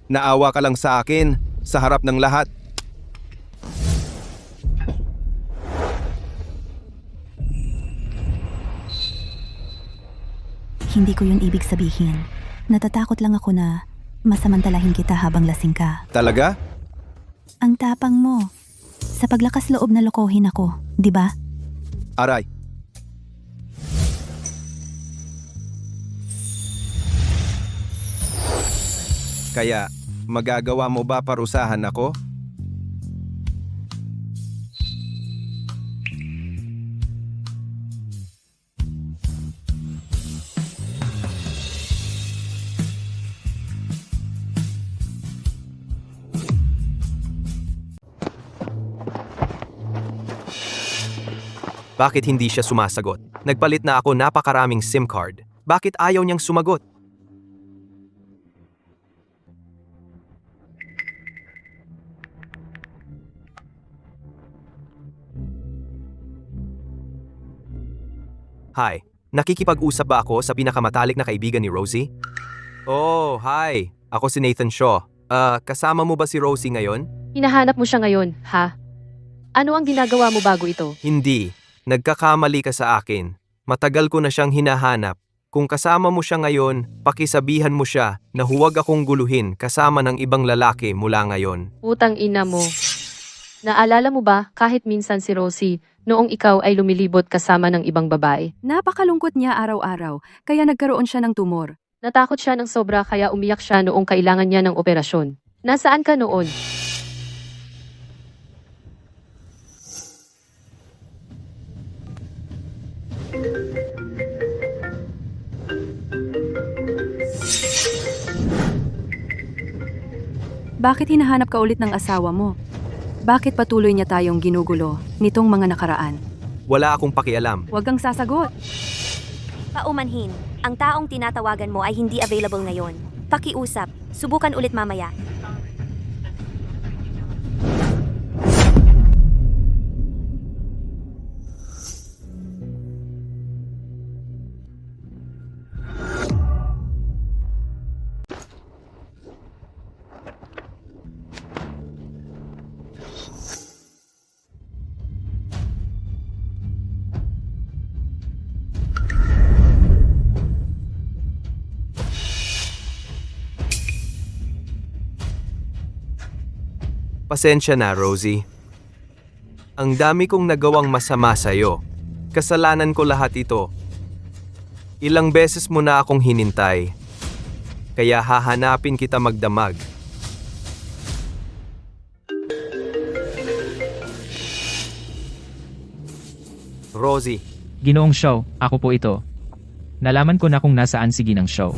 Naawa ka lang sa akin sa harap ng lahat. Hindi ko yun ibig sabihin. Natatakot lang ako na masamantalahin kita habang lasing ka. Talaga? Ang tapang mo. Sa paglakas loob na lokohin ako, di ba? Aray. Kaya, Magagawa mo ba parusahan ako? Bakit hindi siya sumasagot? Nagpalit na ako napakaraming SIM card. Bakit ayaw niyang sumagot? Hi, nakikipag-usap ba ako sa pinakamatalik na kaibigan ni Rosie? Oh, hi. Ako si Nathan Shaw. Kasama mo ba si Rosie ngayon? Hinahanap mo siya ngayon, ha? Ano ang ginagawa mo bago ito? Hindi. Nagkakamali ka sa akin. Matagal ko na siyang hinahanap. Kung kasama mo siya ngayon, pakisabihan mo siya na huwag akong guluhin kasama ng ibang lalaki mula ngayon. Putang ina mo. Naalala mo ba kahit minsan si Rosie, noong ikaw ay lumilibot kasama ng ibang babae? Napakalungkot niya araw-araw, kaya nagkaroon siya ng tumor. Natakot siya ng sobra kaya umiyak siya noong kailangan niya ng operasyon. Nasaan ka noon? Bakit hinahanap ka ulit ng asawa mo? Bakit patuloy niya tayong ginugulo nitong mga nakaraan? Wala akong pakialam. Huwag kang sasagot. Paumanhin, ang taong tinatawagan mo ay hindi available ngayon. Pakiusap, subukan ulit mamaya. Pasensya na, Rosie. Ang dami kong nagawang masama sa'yo. Kasalanan ko lahat ito. Ilang beses mo na akong hinintay. Kaya hahanapin kita magdamag. Rosie, Ginoong Shaw, ako po ito. Nalaman ko na kung nasaan si Ginang Shaw.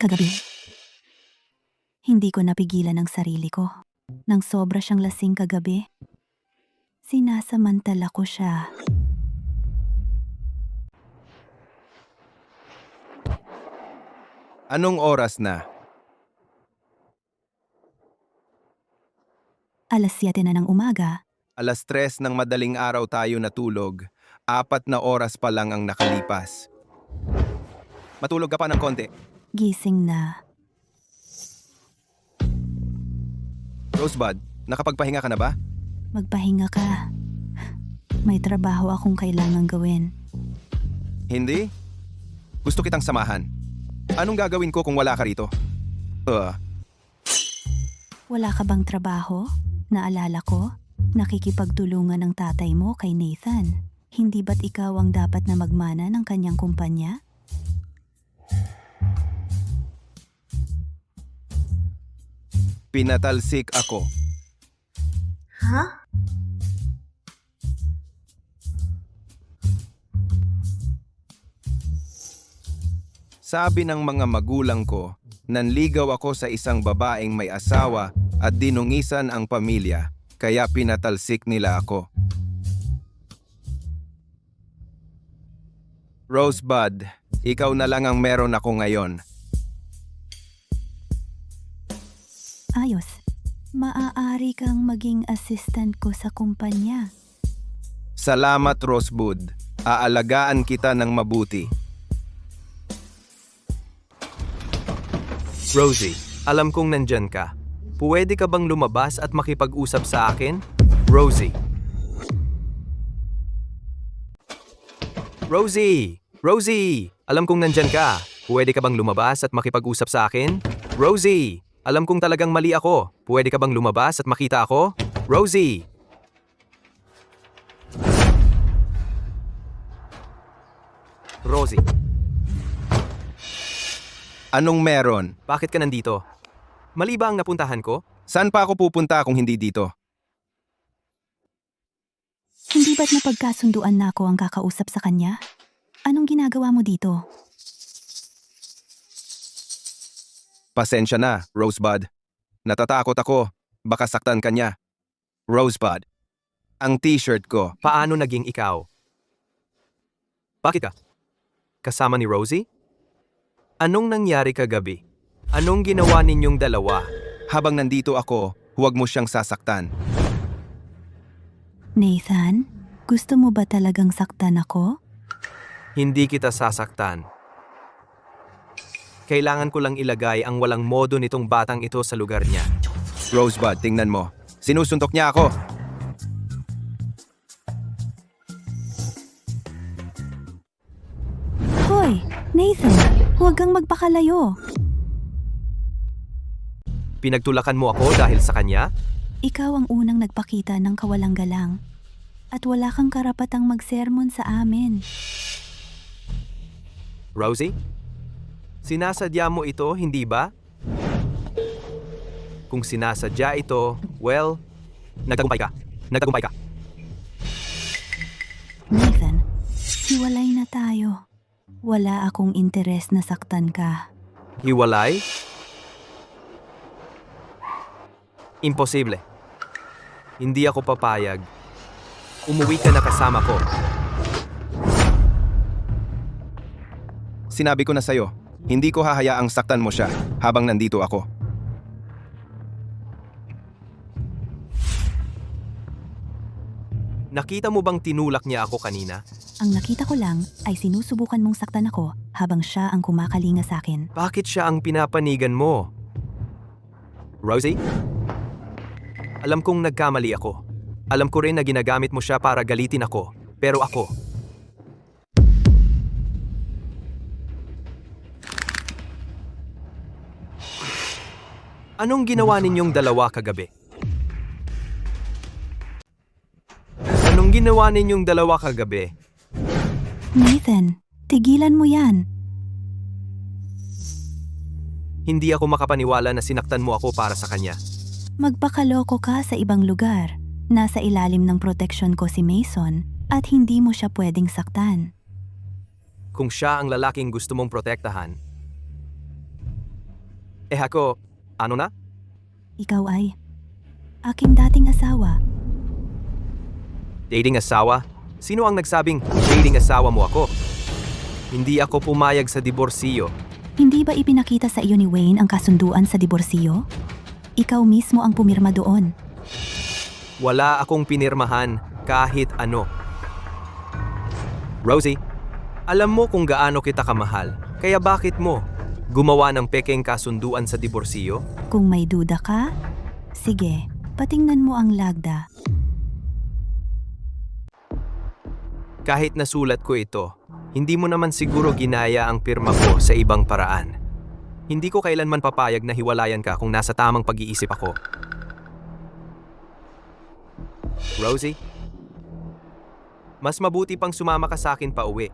Kagabi, hindi ko napigilan ang sarili ko. Nang sobra siyang lasing kagabi, sinasamantala ko siya. Anong oras na? Alas 7 na ng umaga, Alas 3 ng madaling araw tayo natulog. 4 na oras pa lang ang nakalipas. Matulog ka pa ng konti. gising na. Rosebud, nakapagpahinga ka na ba? Magpahinga ka. May trabaho akong kailangang gawin. Hindi? Gusto kitang samahan. Anong gagawin ko kung wala ka rito? Wala ka bang trabaho? Naalala ko, nakikipagtulungan ng tatay mo kay Nathan. Hindi ba't ikaw ang dapat na magmana ng kanyang kumpanya? Pinatalsik ako. Sabi ng mga magulang ko, nanligaw ako sa isang babaeng may asawa at dinungisan ang pamilya, kaya pinatalsik nila ako. Rosebud, ikaw na lang ang meron ako ngayon. Ayos. Maaari kang maging assistant ko sa kumpanya. Salamat, Rosebud. Aalagaan kita ng mabuti. Rosie, alam kong nandyan ka. Pwede ka bang lumabas at makipag-usap sa akin? Rosie, Rosie! Rosie! Alam kong nandyan ka. Pwede ka bang lumabas at makipag-usap sa akin? Rosie! Alam kong talagang mali ako. Pwede ka bang lumabas at makita ako? Rosie! Rosie, Anong meron? bakit ka nandito? Mali ba ang napuntahan ko? Saan pa ako pupunta kung hindi dito? Hindi ba't napagkasunduan na ako ang kakausap sa kanya? Anong ginagawa mo dito? Pasensya na, Rosebud. Natatakot ako. Baka saktan ka niya. Rosebud. Ang t-shirt ko. Paano naging ikaw? Bakit ka? Kasama ni Rosie? Anong nangyari kagabi? Anong ginawa ninyong dalawa? Habang nandito ako, huwag mo siyang sasaktan. Nathan, gusto mo ba talagang saktan ako? Hindi kita sasaktan. Kailangan ko lang ilagay ang walang modo nitong batang ito sa lugar niya. Rosebud, tingnan mo. Sinusuntok niya ako. Hoy, Nathan, huwag kang magpakalayo. Pinagtulakan mo ako dahil sa kanya? Ikaw ang unang nagpakita ng kawalang galang. At wala kang karapatang magsermon sa amin. Rosie? Sinasadya mo ito, hindi ba? Kung sinasadya ito, well, nagtagumpay ka. Nagtagumpay ka. Nathan, hiwalay na tayo. Wala akong interes na saktan ka. Hiwalay? Imposible. Hindi ako papayag. Umuwi ka na kasama ko. Sinabi ko na sa'yo, hindi ko hahayaang saktan mo siya habang nandito ako. Nakita mo bang tinulak niya ako kanina? Ang nakita ko lang ay sinusubukan mong saktan ako habang siya ang kumakalinga sa akin. Bakit siya ang pinapanigan mo? Rosie? Alam kong nagkamali ako. Alam ko rin na ginagamit mo siya para galitin ako. Pero ako, anong ginawa ninyong dalawa kagabi? Anong ginawa ninyong dalawa kagabi? Nathan, tigilan mo yan. Hindi ako makapaniwala na sinaktan mo ako para sa kanya. Magpakaloko ka sa ibang lugar. Nasa ilalim ng proteksyon ko si Mason at hindi mo siya pwedeng saktan. Kung siya ang lalaking gusto mong protektahan. Ako, ano na? Ikaw ay aking dating asawa. Dating asawa? Sino ang nagsabing dating asawa mo ako? Hindi ako pumayag sa diborsiyo. Hindi ba ipinakita sa iyo ni Wayne ang kasunduan sa diborsiyo? Ikaw mismo ang pumirma doon. Wala akong pinirmahan kahit ano. Rosie, alam mo kung gaano kita kamahal, kaya bakit mo gumawa ng pekeng kasunduan sa diborsiyo? Kung may duda ka, sige, patingnan mo ang lagda. Kahit nasulat ko ito, hindi mo naman siguro ginaya ang pirma ko sa ibang paraan. Hindi ko kailanman papayag na hiwalayan ka kung nasa tamang pag-iisip ako. Rosie, mas mabuti pang sumama ka sa akin pa uwi.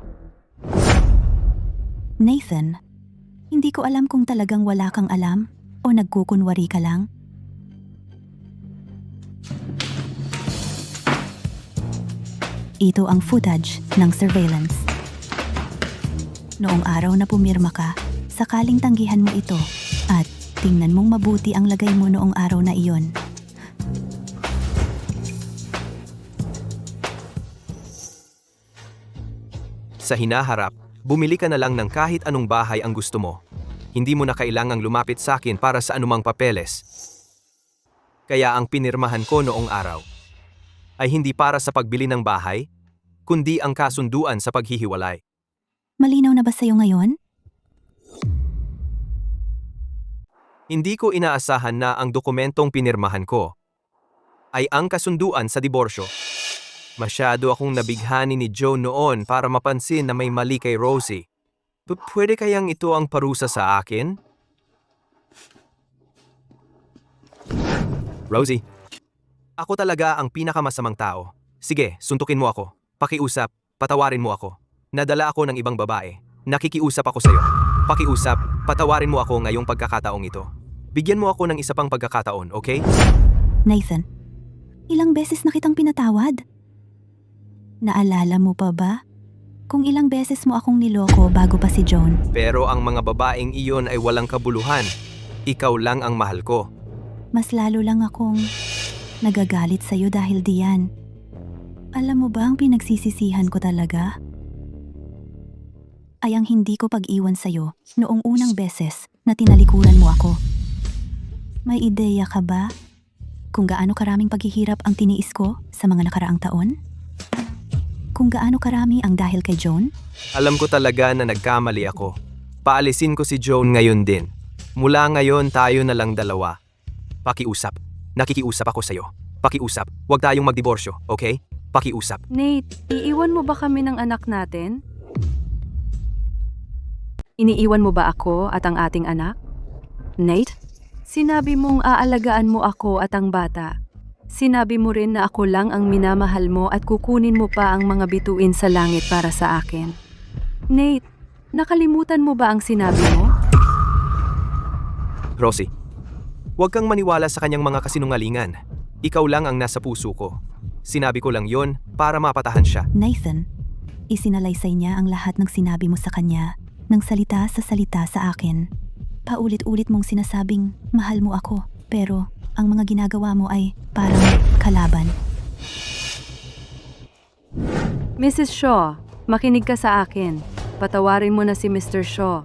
Nathan, hindi ko alam kung talagang wala kang alam o nagkukunwari ka lang. Ito ang footage ng surveillance. Noong araw na pumirma ka, sakaling tanggihan mo ito at tingnan mong mabuti ang lagay mo noong araw na iyon. Sa hinaharap, bumili ka na lang ng kahit anong bahay ang gusto mo. Hindi mo na kailangang lumapit sa akin para sa anumang papeles. Kaya ang pinirmahan ko noong araw ay hindi para sa pagbili ng bahay, kundi ang kasunduan sa paghihiwalay. Malinaw na ba sa'yo ngayon? Hindi ko inaasahan na ang dokumentong pinirmahan ko ay ang kasunduan sa diborsyo. Masyado akong nabighani ni Joe noon para mapansin na may mali kay Rosie. Pwede kayang ito ang parusa sa akin? Rosie, ako talaga ang pinakamasamang tao. Sige, suntukin mo ako. Pakiusap, patawarin mo ako. Nadala ako ng ibang babae. Nakikiusap ako sa'yo. Pakiusap, patawarin mo ako ngayong pagkakataong ito. Bigyan mo ako ng isa pang pagkakataon, okay? Nathan, ilang beses na kitang pinatawad? Naalala mo pa ba? Kung ilang beses mo akong niloko bago pa si Joan. Pero ang mga babaeng iyon ay walang kabuluhan. Ikaw lang ang mahal ko. Mas lalo lang akong nagagalit sa'yo dahil diyan. Alam mo ba ang pinagsisisihan ko talaga? Ay ang hindi ko pag-iwan sa'yo noong unang beses na tinalikuran mo ako. May ideya ka ba kung gaano karaming paghihirap ang tiniis ko sa mga nakaraang taon? Kung gaano karami ang dahil kay Joan? Alam ko talaga na nagkamali ako. Paalisin ko si Joan ngayon din. Mula ngayon tayo na lang dalawa. Pakiusap. Nakikiusap ako sa'yo. Pakiusap. Huwag tayong magdiborsyo, okay? Pakiusap. Nate, iiwan mo ba kami ng anak natin? Iniiwan mo ba ako at ang ating anak? Nate, sinabi mong aalagaan mo ako at ang bata. Sinabi mo rin na ako lang ang minamahal mo at kukunin mo pa ang mga bituin sa langit para sa akin. Nate, nakalimutan mo ba ang sinabi mo? Rosie, huwag kang maniwala sa kanyang mga kasinungalingan. Ikaw lang ang nasa puso ko. Sinabi ko lang yon para mapatahan siya. Nathan, isinalaysay niya ang lahat ng sinabi mo sa kanya ng salita sa akin. Paulit-ulit mong sinasabing mahal mo ako, pero ang mga ginagawa mo ay parang kalaban. Mrs. Shaw, makinig ka sa akin. Patawarin mo na si Mr. Shaw.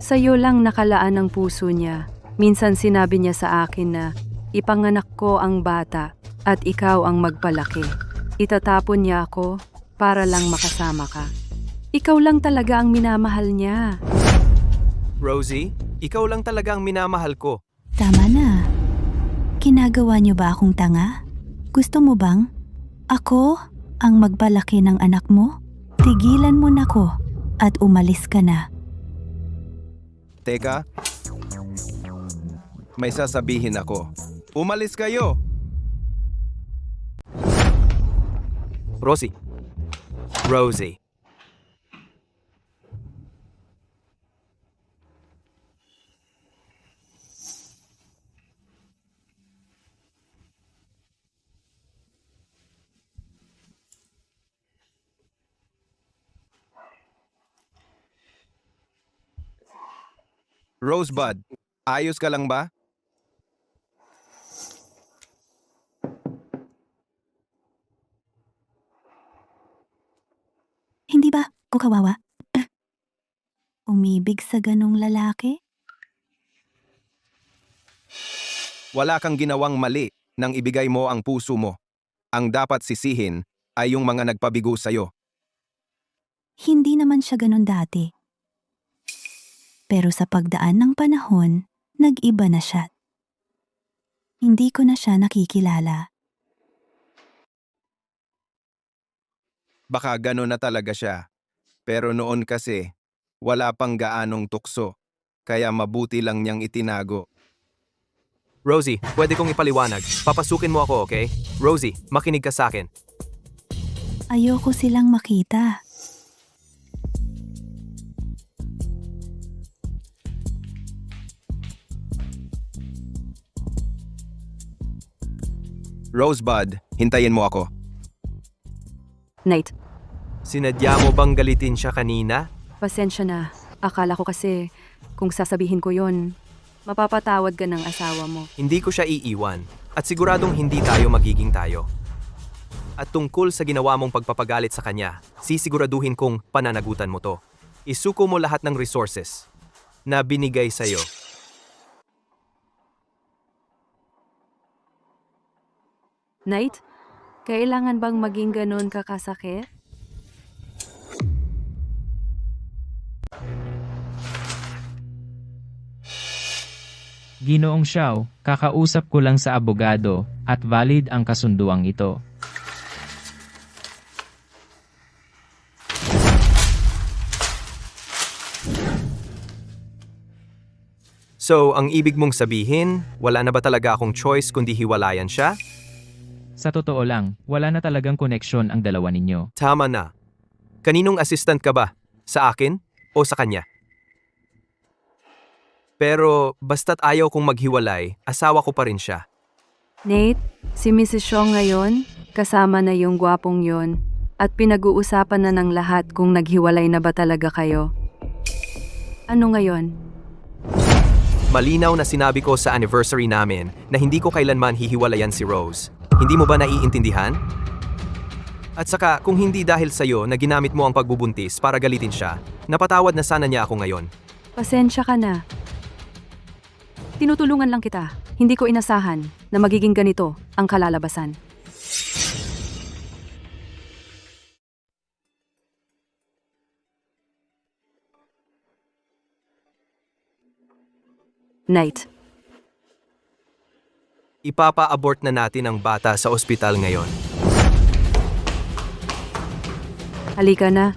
Sa'yo lang nakalaan ang puso niya. Minsan sinabi niya sa akin na ipanganak ko ang bata at ikaw ang magpalaki. Itatapon niya ako para lang makasama ka. Ikaw lang talaga ang minamahal niya. Rosie, ikaw lang talaga ang minamahal ko. Tama na. Kinagawa niyo ba akong tanga? Gusto mo bang ako ang magpalaki ng anak mo? Tigilan mo na ko at umalis ka na. Teka, may sasabihin ako. Umalis kayo! Rosie. Rosie. Rosebud, ayos ka lang ba? Hindi ba ko kawawa? Umibig sa ganong lalaki? Wala kang ginawang mali nang ibigay mo ang puso mo. Ang dapat sisihin ay yung mga nagpabigo sa'yo. Hindi naman siya ganon dati. Pero sa pagdaan ng panahon, nag-iba na siya. Hindi ko na siya nakikilala. Baka gano'n na talaga siya. Pero noon kasi, wala pang gaanong tukso. Kaya mabuti lang niyang itinago. Rosie, pwede kong ipaliwanag. Papasukin mo ako, okay? Rosie, makinig ka sa akin. Ayoko silang makita. Rosebud, hintayin mo ako. Nate, Sinadya mo bang galitin siya kanina? pasensya na. Akala ko kasi kung sasabihin ko yon, mapapatawad ka ng asawa mo. Hindi ko siya iiwan. At siguradong hindi tayo magiging tayo. At tungkol sa ginawa mong pagpapagalit sa kanya, sisiguraduhin kong pananagutan mo to. Isuko mo lahat ng resources na binigay sa'yo. Nate, kailangan bang maging ganon kakasakit? Ginoong Xiao, kakausap ko lang sa abogado, at valid ang kasunduang ito. So, ang ibig mong sabihin, wala na ba talaga akong choice kundi hiwalayan siya? Sa totoo lang, wala na talagang koneksyon ang dalawa ninyo. Tama na. Kaninong assistant ka ba? Sa akin o sa kanya? Pero basta't ayaw kong maghiwalay, asawa ko pa rin siya. Nate, si Mrs. Shaw ngayon, kasama na yung gwapong yon, at pinag-uusapan na ng lahat kung naghiwalay na ba talaga kayo. Ano ngayon? Malinaw na sinabi ko sa anniversary namin na hindi ko kailanman hihiwalayan si Rose. Hindi mo ba naiintindihan? At saka, kung hindi dahil sa'yo na ginamit mo ang pagbubuntis para galitin siya, napatawad na sana niya ako ngayon. Pasensya ka na. Tinutulungan lang kita. Hindi ko inasahan na magiging ganito ang kalalabasan. Night. Ipapa-abort na natin ang bata sa ospital ngayon. Halika na.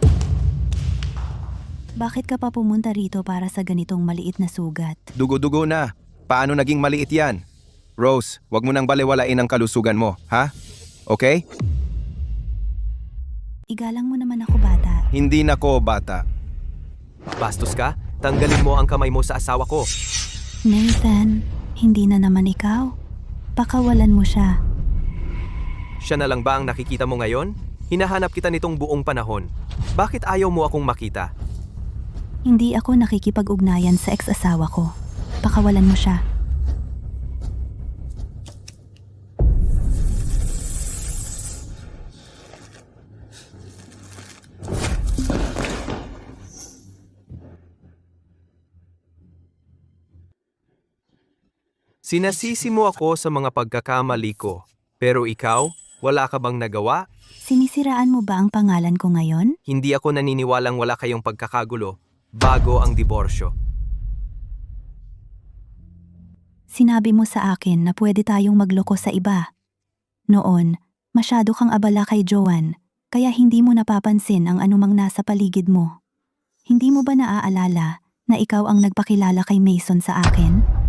Bakit ka pa pumunta rito para sa ganitong maliit na sugat? Dugo-dugo na. Paano naging maliit yan? Rose, wag mo nang balewalain ang kalusugan mo, ha? Okay? Igalang mo naman ako, bata. Hindi na ko bata. Bastos ka? Tanggalin mo ang kamay mo sa asawa ko. Nathan, hindi na naman ikaw. Pakawalan mo siya. Siya na lang ba ang nakikita mo ngayon? Hinahanap kita nitong buong panahon. Bakit ayaw mo akong makita? Hindi ako nakikipag-ugnayan sa ex-asawa ko. Pakawalan mo siya. Sinasisi mo ako sa mga pagkakamali ko. Pero ikaw, wala ka bang nagawa? Sinisiraan mo ba ang pangalan ko ngayon? Hindi ako naniniwalang wala kayong pagkakagulo bago ang diborsyo. Sinabi mo sa akin na pwede tayong magloko sa iba. Noon, masyado kang abala kay Joanne, kaya hindi mo napapansin ang anumang nasa paligid mo. Hindi mo ba naaalala na ikaw ang nagpakilala kay Mason sa akin?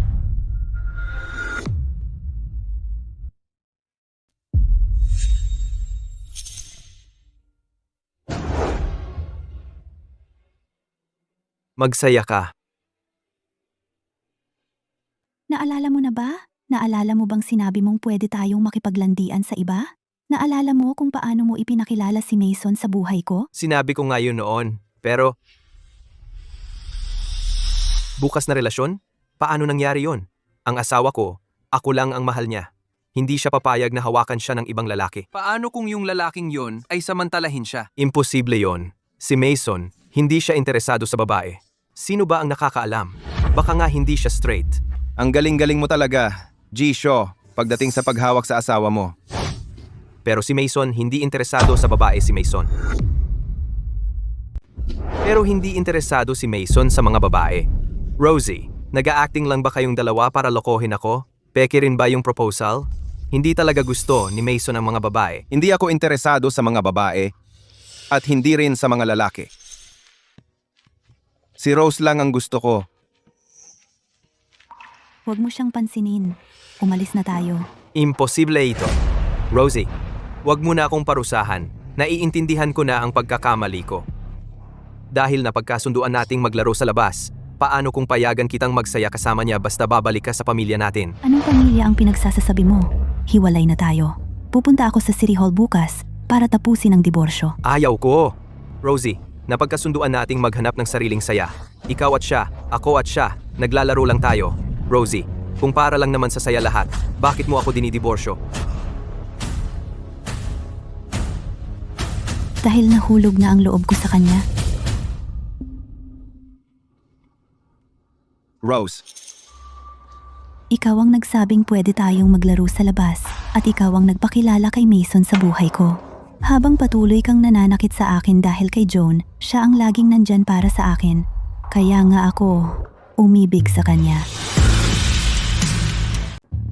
Magsaya ka. Naalala mo na ba? Naalala mo bang sinabi mong pwede tayong makipaglandian sa iba? Naalala mo kung paano mo ipinakilala si Mason sa buhay ko? Sinabi ko nga yun noon, pero... Bukas na relasyon? Paano nangyari yon? Ang asawa ko, ako lang ang mahal niya. Hindi siya papayag na hawakan siya ng ibang lalaki. Paano kung yung lalaking yon ay samantalahin siya? Imposible yon. Si Mason, hindi siya interesado sa babae. Sino ba ang nakakaalam? Baka nga hindi siya straight. Ang galing-galing mo talaga, G. Shaw, pagdating sa paghawak sa asawa mo. Pero si Mason, hindi interesado sa babae si Mason. Pero hindi interesado si Mason sa mga babae. Rosie, nag-a-acting lang ba kayong dalawa para lokohin ako? Peke rin ba yung proposal? Hindi talaga gusto ni Mason ang mga babae. Hindi ako interesado sa mga babae at hindi rin sa mga lalaki. Si Rose lang ang gusto ko. Huwag mo siyang pansinin. Umalis na tayo. Imposible ito. Rosie, wag mo na akong parusahan. Naiintindihan ko na ang pagkakamali ko. Dahil napagkasunduan nating maglaro sa labas, paano kung payagan kitang magsaya kasama niya basta babalik ka sa pamilya natin? Anong pamilya ang pinagsasasabi mo? Hiwalay na tayo. Pupunta ako sa City Hall bukas para tapusin ang diborsyo. Ayaw ko. Rosie, napagkasunduan nating maghanap ng sariling saya. Ikaw at siya, ako at siya, naglalaro lang tayo. Rosie, kung para lang naman sa saya lahat, bakit mo ako dinidiborsyo? Dahil nahulog na ang loob ko sa kanya. Rose, Ikaw ang nagsabing pwede tayong maglaro sa labas at ikaw ang nagpakilala kay Mason sa buhay ko. Habang patuloy kang nananakit sa akin dahil kay Joan, siya ang laging nandyan para sa akin. Kaya nga ako umibig sa kanya.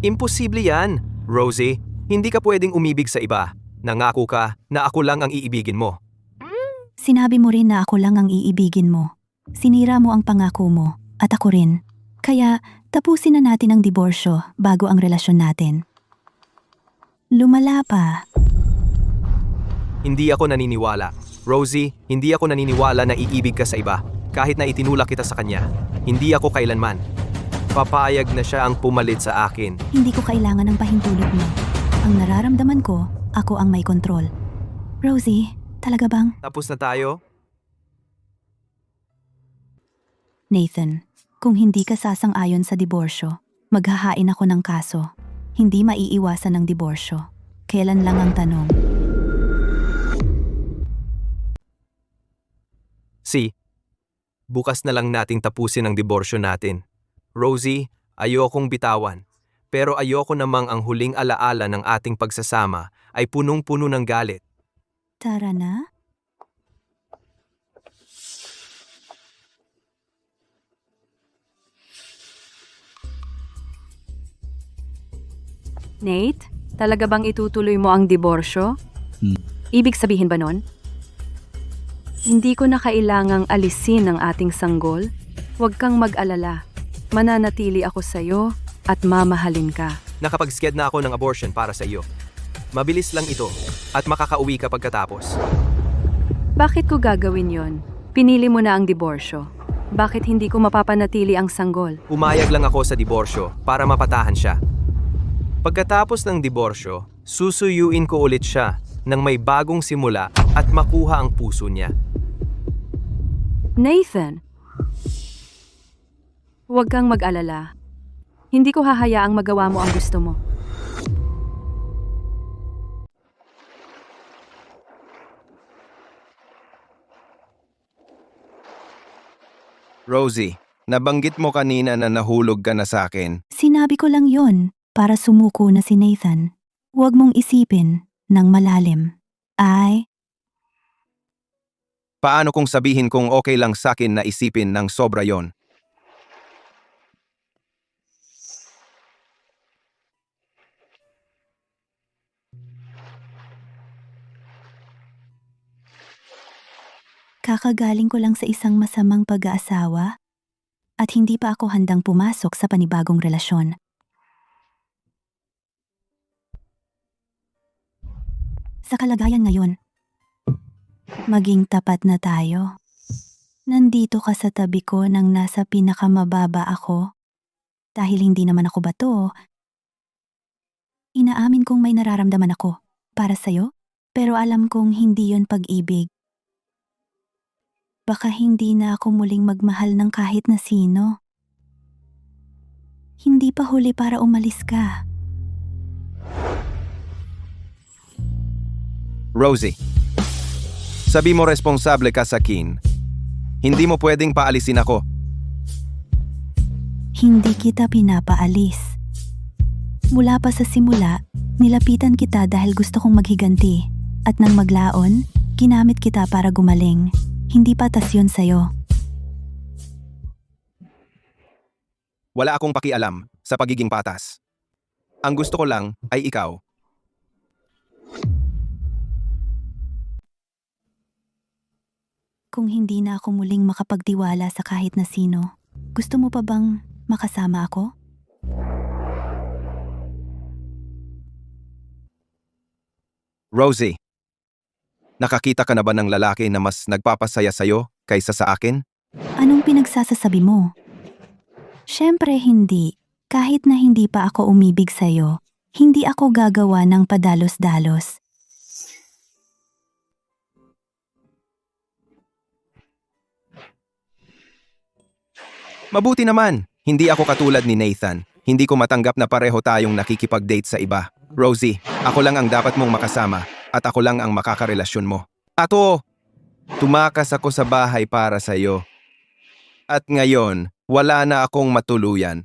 Imposible yan, Rosie. Hindi ka pwedeng umibig sa iba. Nangako ka na ako lang ang iibigin mo. Sinabi mo rin na ako lang ang iibigin mo. Sinira mo ang pangako mo at ako rin. Kaya Tapusin na natin ang diborsyo bago ang relasyon natin. Lumala pa. Hindi ako naniniwala. Rosie, hindi ako naniniwala na iibig ka sa iba. Kahit na itinulak kita sa kanya. Hindi ako kailanman. Papayag na siya ang pumalit sa akin. Hindi ko kailangan ng pahintulot mo. Ang nararamdaman ko, ako ang may kontrol. Rosie, talaga bang? Tapos na tayo? Nathan, kung hindi ka sasang-ayon sa diborsyo, maghahain ako ng kaso. Hindi maiiwasan ng diborsyo. Kailan lang ang tanong? Bukas na lang nating tapusin ang diborsyo natin. Rosie, ayokong bitawan. Pero ayoko namang ang huling alaala ng ating pagsasama ay punong-puno ng galit. Tara na? Nate, talaga bang itutuloy mo ang diborsyo? Ibig sabihin ba nun? Hindi ko na kailangang alisin ang ating sanggol. Huwag kang mag-alala. Mananatili ako sa'yo at mamahalin ka. Nakapag-sked na ako ng abortion para sa iyo. Mabilis lang ito at makakauwi ka pagkatapos. Bakit ko gagawin yon? Pinili mo na ang diborsyo. Bakit hindi ko mapapanatili ang sanggol? Umayag lang ako sa diborsyo para mapatahan siya. Pagkatapos ng diborsyo, susuyuin ko ulit siya nang may bagong simula at makuha ang puso niya. Nathan! Huwag kang mag-alala. Hindi ko hahayaang magawa mo ang gusto mo. Rosie, nabanggit mo kanina na nahulog ka na sa akin. Sinabi ko lang yon para sumuko na si Nathan. Huwag mong isipin ng malalim. Paano kung sabihin kung okay lang sakin na isipin ng sobra yon? Kakagaling ko lang sa isang masamang pag-aasawa at hindi pa ako handang pumasok sa panibagong relasyon. Sa kalagayan ngayon, maging tapat na tayo. Nandito ka sa tabi ko nang nasa pinakamababa ako. Dahil hindi naman ako bato, inaamin kong may nararamdaman ako para sa'yo, pero alam kong hindi yon pag-ibig. Baka hindi na ako muling magmahal ng kahit na sino. Hindi pa huli para umalis ka. Rosie, sabi mo responsable ka sa Kin. Hindi mo pwedeng paalisin ako. Hindi kita pinapaalis. Mula pa sa simula, nilapitan kita dahil gusto kong maghiganti. At nang maglaon, ginamit kita para gumaling. Hindi patas yun sa'yo. Wala akong pakialam sa pagiging patas. Ang gusto ko lang ay ikaw. Kung hindi na ako muling makapagtiwala sa kahit na sino, gusto mo pa bang makasama ako? Rosie, nakakita ka na ba ng lalaki na mas nagpapasaya sa'yo kaysa sa akin? Anong pinagsasasabi mo? Siyempre hindi. Kahit na hindi pa ako umibig sa'yo, hindi ako gagawa ng padalos-dalos. Mabuti naman, hindi ako katulad ni Nathan. Hindi ko matanggap na pareho tayong nakikipag-date sa iba. Rosie, ako lang ang dapat mong makasama at ako lang ang makakarelasyon mo. Tumakas ako sa bahay para sa iyo. At ngayon, wala na akong matuluyan.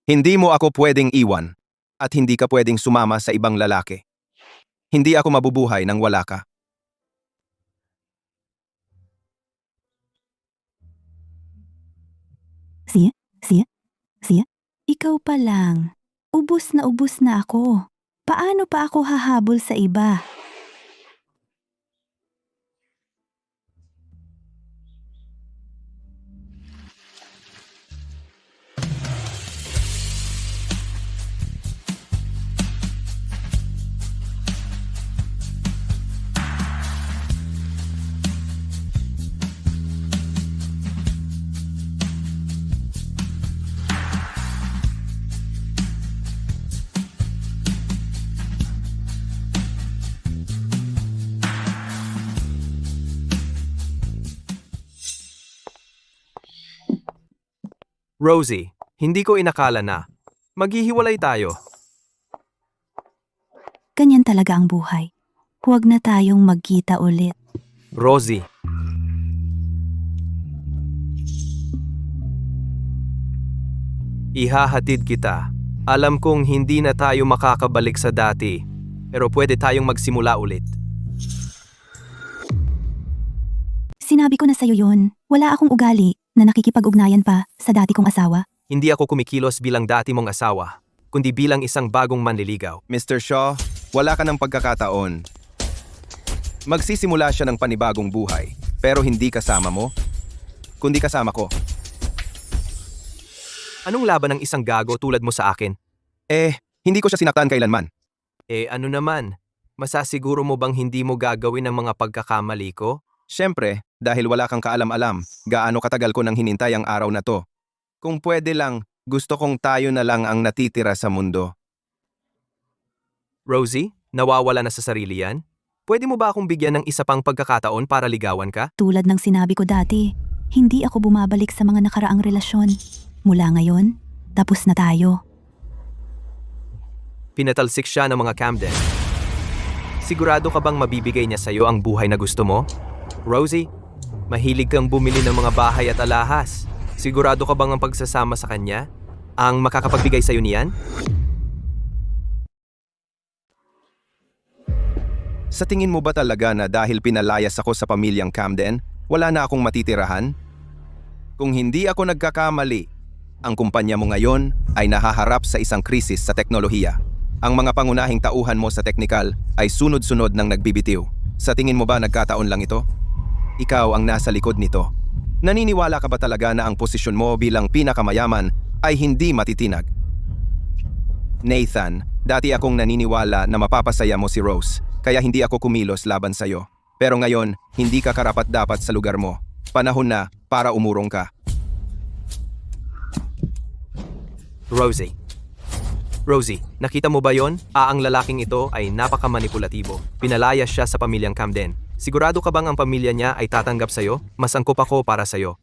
Hindi mo ako pwedeng iwan at hindi ka pwedeng sumama sa ibang lalaki. Hindi ako mabubuhay nang wala ka. Siya? Ikaw pa lang. Ubus na ako. Paano pa ako hahabol sa iba? Rosie, hindi ko inakala na maghihiwalay tayo. Ganyan talaga ang buhay. Huwag na tayong magkita ulit. Rosie, ihahatid kita. Alam kong hindi na tayo makakabalik sa dati, pero pwede tayong magsimula ulit. Sinabi ko na sa'yo yun. Wala akong ugali na nakikipag-ugnayan pa sa dati kong asawa. Hindi ako kumikilos bilang dati mong asawa, kundi bilang isang bagong manliligaw. Mr. Shaw, wala ka ng pagkakataon. Magsisimula siya ng panibagong buhay, pero hindi kasama mo, kundi kasama ko. Anong laban ng isang gago tulad mo sa akin? Hindi ko siya sinaktan kailanman. Ano naman? Masasiguro mo bang hindi mo gagawin ang mga pagkakamali ko? Siyempre, dahil wala kang kaalam-alam, gaano katagal ko nang hinintay ang araw na to. Kung pwede lang, gusto kong tayo na lang ang natitira sa mundo. Rosie, nawawala na sa sarili yan? Pwede mo ba akong bigyan ng isa pang pagkakataon para ligawan ka? Tulad ng sinabi ko dati, hindi ako bumabalik sa mga nakaraang relasyon. Mula ngayon, tapos na tayo. Pinatalsik siya ng mga Camden. Sigurado ka bang mabibigay niya sa'yo ang buhay na gusto mo? Rosie, mahilig kang bumili ng mga bahay at alahas. Sigurado ka bang ang pagsasama sa kanya ang makakapagbigay sa'yo niyan? Sa tingin mo ba talaga na dahil pinalayas ako sa pamilyang Camden, wala na akong matitirahan? Kung hindi ako nagkakamali, ang kumpanya mo ngayon ay nahaharap sa isang krisis sa teknolohiya. Ang mga pangunahing tauhan mo sa teknikal ay sunod-sunod ng nagbibitiw. Sa tingin mo ba nagkataon lang ito? Ikaw ang nasa likod nito. Naniniwala ka ba talaga na ang posisyon mo bilang pinakamayaman ay hindi matitinag? Nathan, dati akong naniniwala na mapapasaya mo si Rose, kaya hindi ako kumilos laban sa'yo. Pero ngayon, hindi ka karapat-dapat sa lugar mo. Panahon na para umurong ka. Rosie, nakita mo ba yon? Ang lalaking ito ay napakamanipulatibo. Pinalayas siya sa pamilyang Camden. Sigurado ka bang ang pamilya niya ay tatanggap sa'yo? Mas angkop ako para sa'yo.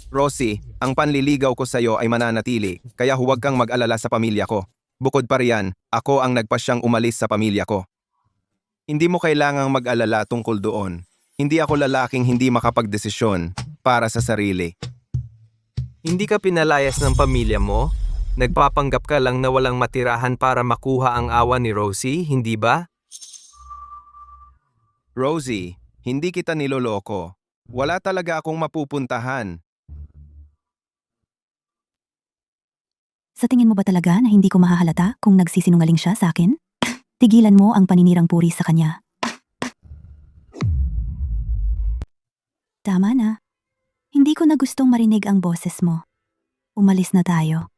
Rosie, ang panliligaw ko sa'yo ay mananatili, kaya huwag kang mag-alala sa pamilya ko. Bukod pa riyan, ako ang nagpasyang umalis sa pamilya ko. Hindi mo kailangang mag-alala tungkol doon. Hindi ako lalaking hindi makapagdesisyon para sa sarili. Hindi ka pinalayas ng pamilya mo? Nagpapanggap ka lang na walang matirahan para makuha ang awa ni Rosie, hindi ba? Rosie, hindi kita niloloko. Wala talaga akong mapupuntahan. Sa tingin mo ba talaga na hindi ko mahahalata kung nagsisinungaling siya sa akin? Tigilan mo ang paninirang puri sa kanya. Tama na. Hindi ko na gustong marinig ang boses mo. Umalis na tayo.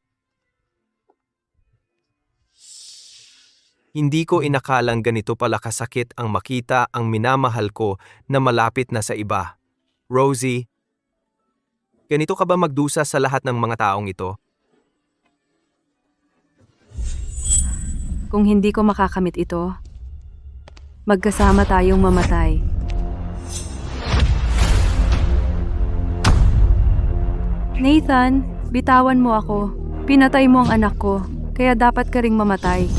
Hindi ko inakalang ganito pala kasakit ang makita ang minamahal ko na malapit na sa iba. Rosie, ganito ka ba magdusa sa lahat ng mga taong ito? Kung hindi ko makakamit ito, magkasama tayong mamatay. Nathan, bitawan mo ako. Pinatay mo ang anak ko, kaya dapat ka ring mamatay.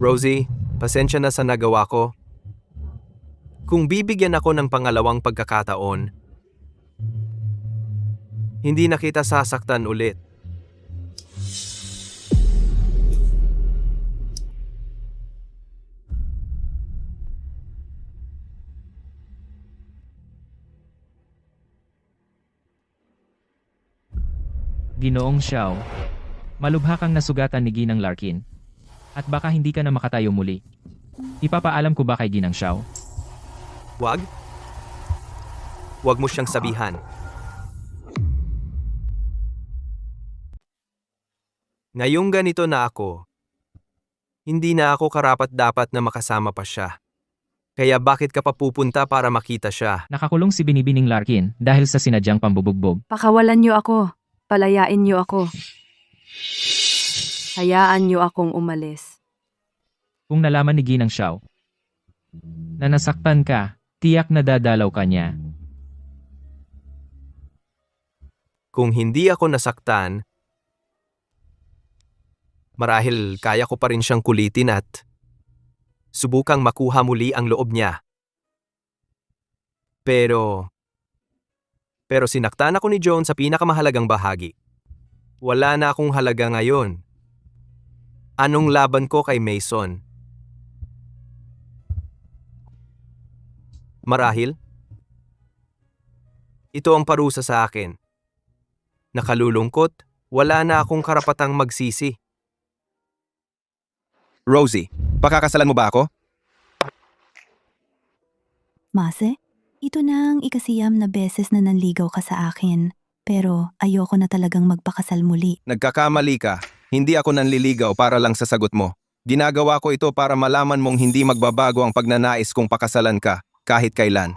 Rosie, pasensya na sa nagawa ko. Kung bibigyan ako ng pangalawang pagkakataon, hindi na kita sasaktan ulit. Ginoong Xiao, malubha kang nasugatan ni Ginang Larkin. At baka hindi ka na makatayo muli. Ipapaalam ko ba kay Ginang Xiao? Wag? Wag mo siyang sabihan. Ngayong ganito na ako, hindi na ako karapat-dapat na makasama pa siya. Kaya bakit ka pa pupunta para makita siya? Nakakulong si Binibining Larkin dahil sa sinadyang pambubugbog. Pakawalan niyo ako. Palayain niyo ako. Hayaan niyo akong umalis. Kung nalaman ni Ginang Xiao na nasaktan ka, tiyak na dadalaw ka niya. Kung hindi ako nasaktan, marahil kaya ko pa rin siyang kulitin at subukang makuha muli ang loob niya. Pero sinaktan ako ni Joan sa pinakamahalagang bahagi. Wala na akong halaga ngayon. Anong laban ko kay Mason? Marahil, ito ang parusa sa akin. Nakalulungkot, wala na akong karapatang magsisi. Rosie, pakakasalan mo ba ako? Mase, ito na ang ikasiyam na beses na nanligaw ka sa akin. Pero ayoko na talagang magpakasal muli. Nagkakamali ka. Hindi ako nanliligaw para lang sa sagot mo. Ginagawa ko ito para malaman mong hindi magbabago ang pagnanais kong pakasalan ka kahit kailan.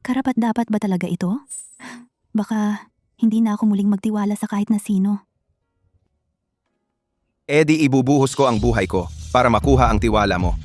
Karapat-dapat ba talaga ito? Baka hindi na ako muling magtiwala sa kahit na sino. Eddie, ibubuhos ko ang buhay ko para makuha ang tiwala mo.